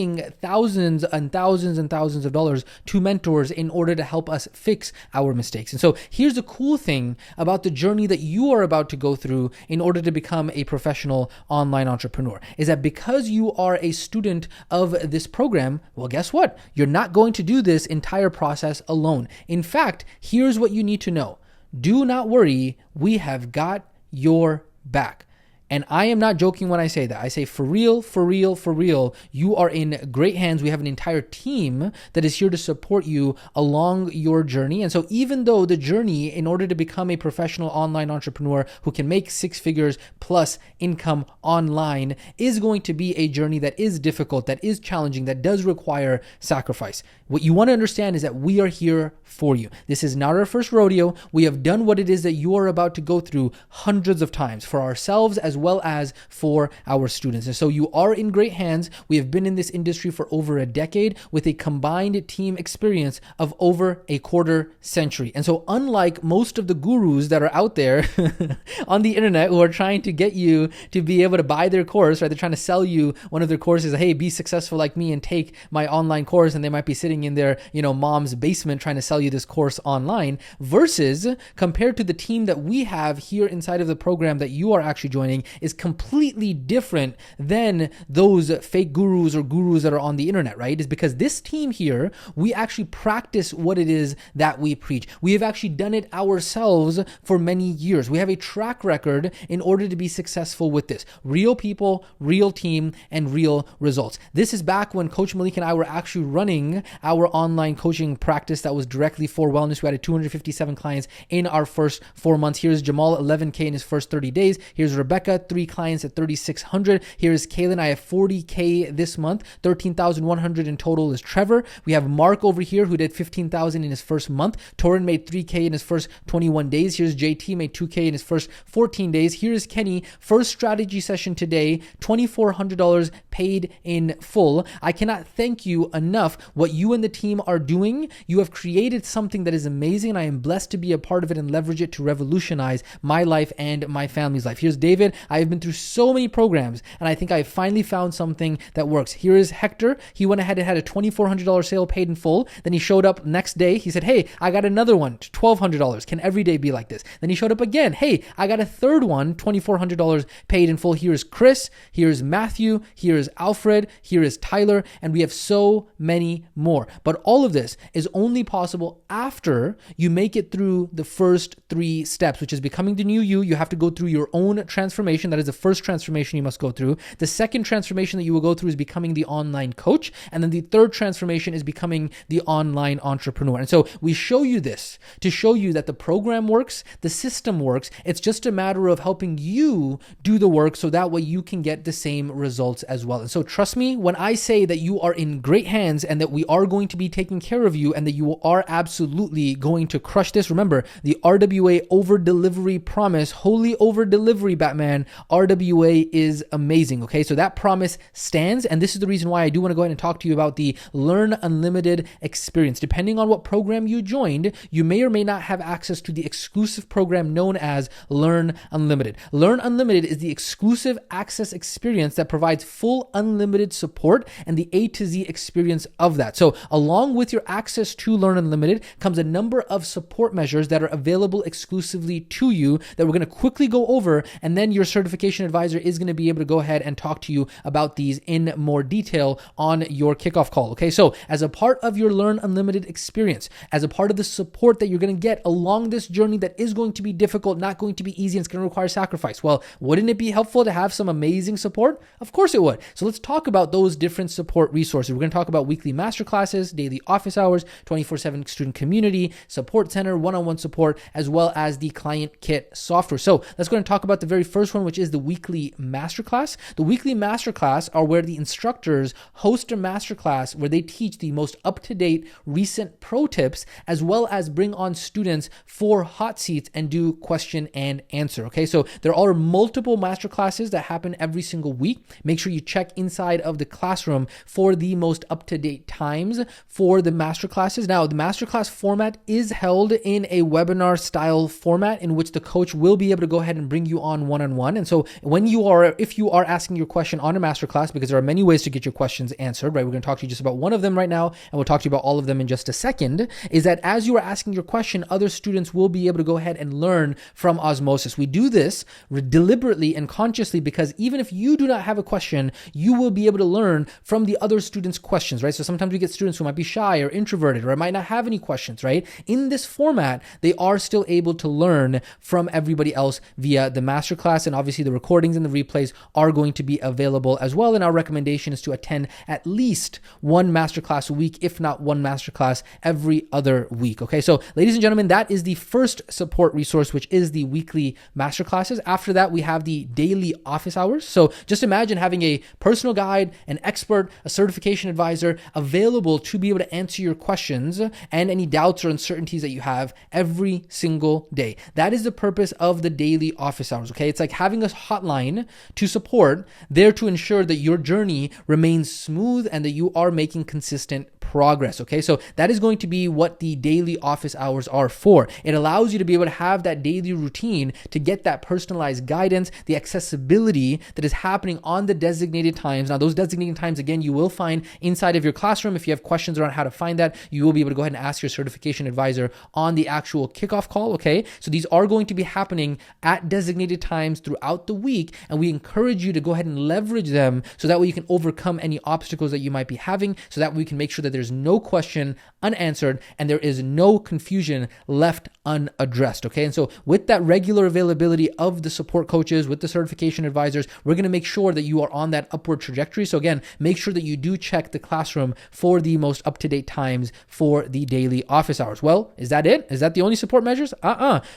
thousands and thousands and thousands of dollars to mentors in order to help us fix our mistakes. And so here's the cool thing about the journey that you are about to go through in order to become a professional online entrepreneur, is that because you are a student of this program, well, guess what? You're not going to do this entire process alone. In fact, here's what you need to know. Do not worry. We have got your back. And I am not joking when I say that. I say for real, for real, for real, you are in great hands. We have an entire team that is here to support you along your journey. And so even though the journey, in order to become a professional online entrepreneur who can make 6 figures plus income online, is going to be a journey that is difficult, that is challenging, that does require sacrifice, what you want to understand is that we are here for you. This is not our first rodeo. We have done what it is that you are about to go through hundreds of times for ourselves as well as for our students. And so you are in great hands. We have been in this industry for over a decade with a combined team experience of over a quarter century. And so unlike most of the gurus that are out there on the internet who are trying to get you to be able to buy their course, right? They're trying to sell you one of their courses. Hey, be successful like me and take my online course. And they might be sitting in their, mom's basement trying to sell you this course online, versus compared to the team that we have here inside of the program that you are actually joining is completely different than those fake gurus or gurus that are on the internet, right? Is because this team here, we actually practice what it is that we preach. We have actually done it ourselves for many years. We have a track record in order to be successful with this. Real people, real team, and real results. This is back when Coach Malik and I were actually running our online coaching practice that was directly for wellness. We had 257 clients in our first 4 months. Here's Jamal, 11K in his first 30 days. Here's Rebecca, 3 clients at 3,600. Here's Kaylin. I have 40K this month. 13,100 in total is Trevor. We have Mark over here who did 15,000 in his first month. Torin made 3K in his first 21 days. Here's JT, made 2K in his first 14 days. Here's Kenny, first strategy session today, $2,400 paid in full. I cannot thank you enough. What you and the team are doing, you have created something that is amazing, and I am blessed to be a part of it and leverage it to revolutionize my life and my family's life. Here's David. I have been through so many programs, and I think I finally found something that works. Here is Hector. He went ahead and had a $2,400 sale paid in full. Then he showed up next day. He said, hey, I got another one, $1,200. Can every day be like this? Then he showed up again. Hey, I got a third one, $2,400 paid in full. Here is Chris. Here is Matthew. Here is Alfred. Here is Tyler. And we have so many more. But all of this is only possible after you make it through the first 3 steps, which is becoming the new you. You have to go through your own transformation. That is the first transformation you must go through. The second transformation that you will go through is becoming the online coach. And then the third transformation is becoming the online entrepreneur. And so we show you this to show you that the program works, the system works. It's just a matter of helping you do the work so that way you can get the same results as well. And so trust me when I say that you are in great hands and that we are going to be taking care of you and that you are absolutely going to crush this. Remember, the RWA over delivery promise, holy over delivery, Batman, man, RWA is amazing. Okay, so that promise stands, and this is the reason why I do want to go ahead and talk to you about the Learn Unlimited experience. Depending on what program you joined, you may or may not have access to the exclusive program known as Learn Unlimited. Learn Unlimited is the exclusive access experience that provides full unlimited support and the A to Z experience of that. So along with your access to Learn Unlimited comes a number of support measures that are available exclusively to you that we're going to quickly go over, and then your certification advisor is going to be able to go ahead and talk to you about these in more detail on your kickoff call. Okay, so as a part of your Learn Unlimited experience, as a part of the support that you're going to get along this journey that is going to be difficult, not going to be easy, and it's going to require sacrifice. Well, wouldn't it be helpful to have some amazing support? Of course it would. So let's talk about those different support resources. We're going to talk about weekly masterclasses, daily office hours, 24/7 student community, support center, one-on-one support, as well as the client kit software. So let's go and talk about the very first one, which is the weekly masterclass. The weekly masterclass are where the instructors host a masterclass where they teach the most up-to-date recent pro tips, as well as bring on students for hot seats and do question and answer. Okay, so there are multiple masterclasses that happen every single week. Make sure you check inside of the classroom for the most up-to-date times for the masterclasses. Now, the masterclass format is held in a webinar style format in which the coach will be able to go ahead and bring you on one-on-one. And so if you are asking your question on a masterclass, because there are many ways to get your questions answered, right? We're going to talk to you just about one of them right now, and we'll talk to you about all of them in just a second, is that as you are asking your question, other students will be able to go ahead and learn from osmosis. We do this deliberately and consciously because even if you do not have a question, you will be able to learn from the other students' questions, right? So sometimes we get students who might be shy or introverted or might not have any questions, right? In this format, they are still able to learn from everybody else via the masterclass, and obviously the recordings and the replays are going to be available as well. And our recommendation is to attend at least one masterclass a week, if not one masterclass every other week. Okay, so ladies and gentlemen, that is the first support resource, which is the weekly masterclasses. After that, we have the daily office hours. So just imagine having a personal guide, an expert, a certification advisor available to be able to answer your questions and any doubts or uncertainties that you have every single day. That is the purpose of the daily office hours. Okay, it's like having a hotline to support there to ensure that your journey remains smooth and that you are making consistent progress. Okay, so that is going to be what the daily office hours are for. It allows you to be able to have that daily routine to get that personalized guidance, the accessibility that is happening on the designated times. Now, those designated times, again, you will find inside of your classroom. If you have questions around how to find that, you will be able to go ahead and ask your certification advisor on the actual kickoff call. Okay, so these are going to be happening at designated times throughout the week, and we encourage you to go ahead and leverage them so that way you can overcome any obstacles that you might be having, so that we can make sure that there's no question unanswered and there is no confusion left unaddressed. Okay, and so with that regular availability of the support coaches, with the certification advisors, we're going to make sure that you are on that upward trajectory. So again, make sure that you do check the classroom for the most up-to-date times for the daily office hours. Well, is that it? Is that the only support measures?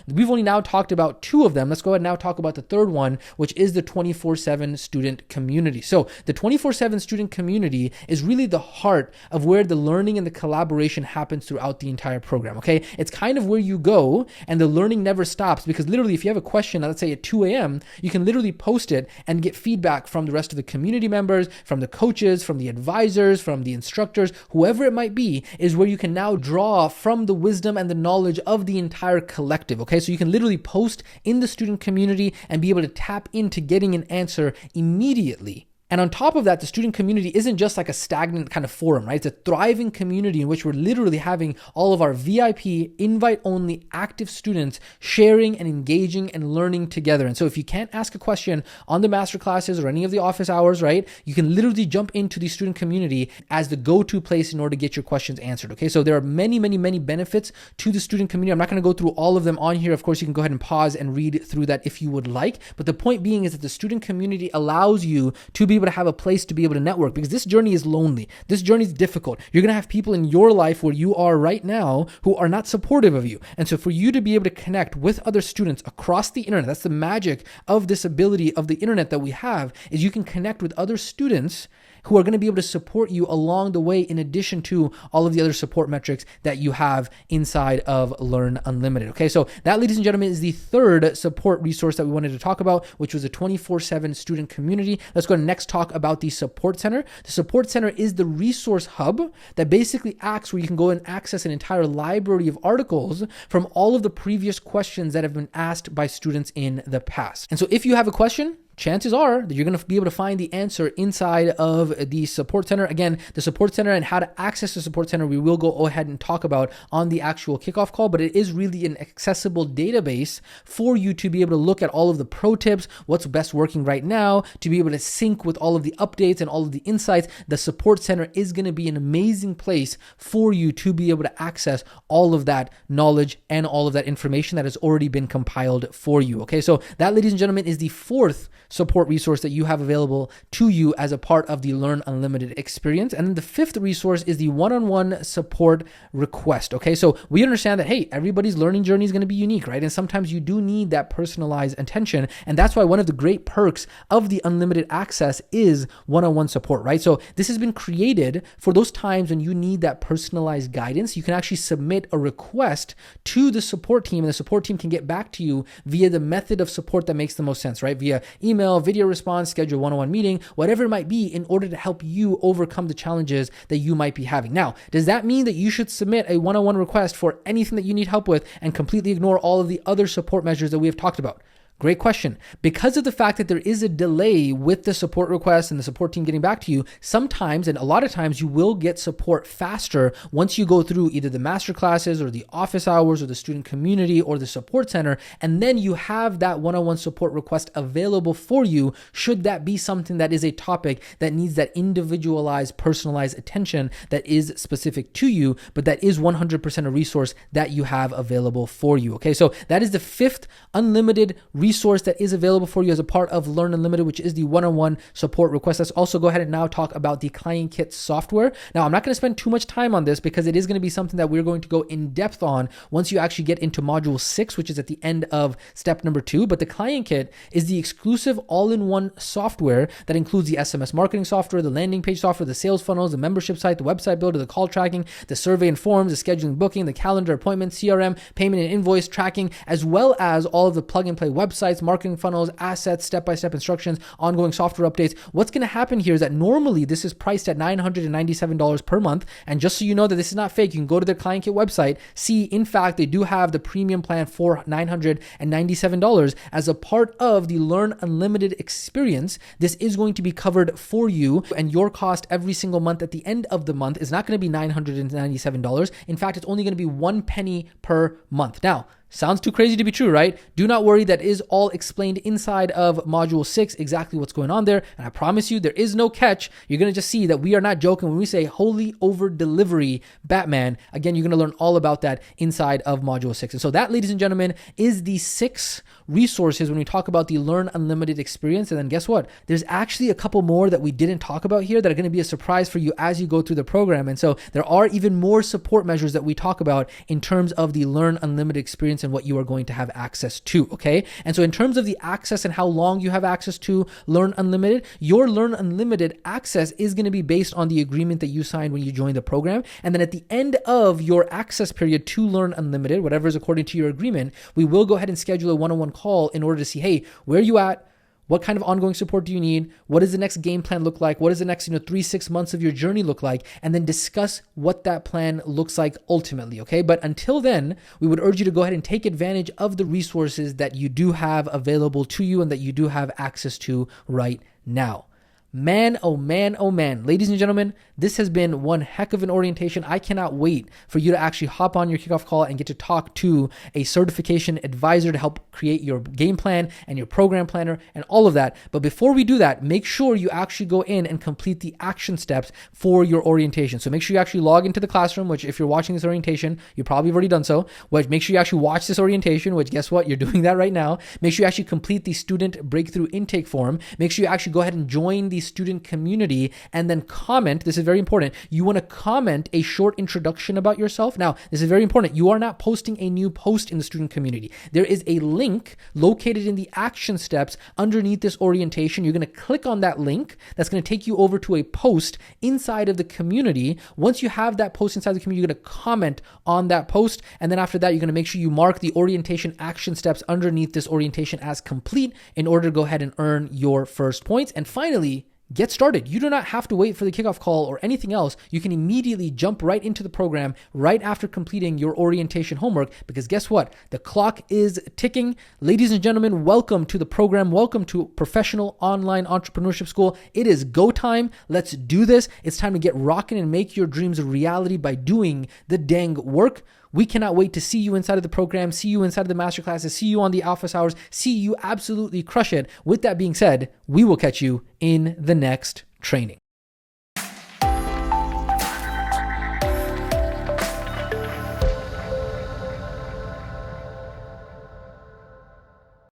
We've only now talked about two of them. Let's go ahead and now talk about the third one, which is the 24/7 student community. So the 24/7 student community is really the heart of where the learning and the collaboration happens throughout the entire program. Okay, it's kind of where you go and the learning never stops, because literally if you have a question, let's say at 2 a.m., you can literally post it and get feedback from the rest of the community members, from the coaches, from the advisors, from the instructors, whoever it might be, is where you can now draw from the wisdom and the knowledge of the entire collective. Okay, so you can literally post in the student community and be able to tap into getting an answer immediately. And on top of that, the student community isn't just like a stagnant kind of forum, right? It's a thriving community in which we're literally having all of our VIP, invite-only, active students sharing and engaging and learning together. And so if you can't ask a question on the masterclasses or any of the office hours, right, you can literally jump into the student community as the go-to place in order to get your questions answered, okay? So there are many, many, many benefits to the student community. I'm not going to go through all of them on here. Of course, you can go ahead and pause and read through that if you would like. But the point being is that the student community allows you to be able to have a place to be able to network, because this journey is lonely. This journey is difficult. You're going to have people in your life where you are right now who are not supportive of you. And so for you to be able to connect with other students across the internet, that's the magic of this ability of the internet that we have, is you can connect with other students who are going to be able to support you along the way, in addition to all of the other support metrics that you have inside of Learn Unlimited. Okay, so that, ladies and gentlemen, is the third support resource that we wanted to talk about, which was a 24/7 student community. Let's go next talk about the Support Center. The Support Center is the resource hub that basically acts where you can go and access an entire library of articles from all of the previous questions that have been asked by students in the past. And so if you have a question, chances are that you're going to be able to find the answer inside of the Support Center. Again, the Support Center and how to access the Support Center, we will go ahead and talk about on the actual kickoff call, but it is really an accessible database for you to be able to look at all of the pro tips, what's best working right now, to be able to sync with all of the updates and all of the insights. The Support Center is going to be an amazing place for you to be able to access all of that knowledge and all of that information that has already been compiled for you. Okay, so that, ladies and gentlemen, is the fourth support resource that you have available to you as a part of the Learn Unlimited experience. And then the fifth resource is the one-on-one support request. Okay, so we understand that, hey, everybody's learning journey is going to be unique, right? And sometimes you do need that personalized attention. And that's why one of the great perks of the unlimited access is one-on-one support, right? So this has been created for those times when you need that personalized guidance. You can actually submit a request to the support team, and the support team can get back to you via the method of support that makes the most sense, right? Via email, video response, schedule one-on-one meeting, whatever it might be, in order to help you overcome the challenges that you might be having. Now, does that mean that you should submit a one-on-one request for anything that you need help with and completely ignore all of the other support measures that we have talked about? Great question. Because of the fact that there is a delay with the support request and the support team getting back to you, sometimes, and a lot of times, you will get support faster once you go through either the master classes or the office hours or the student community or the support center, and then you have that one-on-one support request available for you should that be something that is a topic that needs that individualized, personalized attention that is specific to you, but that is 100% a resource that you have available for you. Okay, so that is the fifth unlimited resource that is available for you as a part of Learn Unlimited, which is the one-on-one support request. Let's also go ahead and now talk about the Client Kit software. Now, I'm not going to spend too much time on this because it is going to be something that we're going to go in depth on once you actually get into module 6, which is at the end of step number 2. But the Client Kit is the exclusive all-in-one software that includes the SMS marketing software, the landing page software, the sales funnels, the membership site, the website builder, the call tracking, the survey and forms, the scheduling, booking, the calendar, appointment, CRM, payment and invoice tracking, as well as all of the plug-and-play websites, marketing funnels, assets, step-by-step instructions, ongoing software updates. What's going to happen here is that normally this is priced at $997 per month. And just so you know that this is not fake, you can go to their Client Kit website, see, in fact, they do have the premium plan for $997 as a part of the Learn Unlimited experience. This is going to be covered for you, and your cost every single month at the end of the month is not going to be $997. In fact, it's only going to be 1 penny per month. Now, sounds too crazy to be true, right? Do not worry, that is all explained inside of module 6, exactly what's going on there. And I promise you, there is no catch. You're going to just see that we are not joking when we say holy over delivery Batman. Again, you're going to learn all about that inside of module 6. And so that, ladies and gentlemen, is the 6 resources when we talk about the Learn Unlimited experience. And then guess what? There's actually a couple more that we didn't talk about here that are going to be a surprise for you as you go through the program. And so there are even more support measures that we talk about in terms of the Learn Unlimited experience and what you are going to have access to, okay? And so in terms of the access and how long you have access to Learn Unlimited, your Learn Unlimited access is going to be based on the agreement that you signed when you joined the program. And then at the end of your access period to Learn Unlimited, whatever is according to your agreement, we will go ahead and schedule a one-on-one call in order to see, hey, where are you at? What kind of ongoing support do you need? What does the next game plan look like? What does the next 3-6 months of your journey look like? And then discuss what that plan looks like ultimately, okay? But until then, we would urge you to go ahead and take advantage of the resources that you do have available to you and that you do have access to right now. Man, oh man, oh man. Ladies and gentlemen, this has been one heck of an orientation. I cannot wait for you to actually hop on your kickoff call and get to talk to a certification advisor to help create your game plan and your program planner and all of that. But before we do that, make sure you actually go in and complete the action steps for your orientation. So make sure you actually log into the classroom, which if you're watching this orientation, you probably have already done so. Which make sure you actually watch this orientation, which guess what? You're doing that right now. Make sure you actually complete the student breakthrough intake form. Make sure you actually go ahead and join the student community and then comment. This is very important. You want to comment a short introduction about yourself. Now, this is very important. You are not posting a new post in the student community. There is a link located in the action steps underneath this orientation. You're going to click on that link. That's going to take you over to a post inside of the community. Once you have that post inside the community, you're going to comment on that post. And then after that, you're going to make sure you mark the orientation action steps underneath this orientation as complete in order to go ahead and earn your first points. And finally, get started. You do not have to wait for the kickoff call or anything else. You can immediately jump right into the program right after completing your orientation homework, because guess what? The clock is ticking. Ladies and gentlemen, welcome to the program. Welcome to Professional Online Entrepreneurship School. It is go time. Let's do this. It's time to get rocking and make your dreams a reality by doing the dang work. We cannot wait to see you inside of the program, see you inside of the masterclasses, see you on the Alpha Hours, see you absolutely crush it. With that being said, we will catch you in the next training.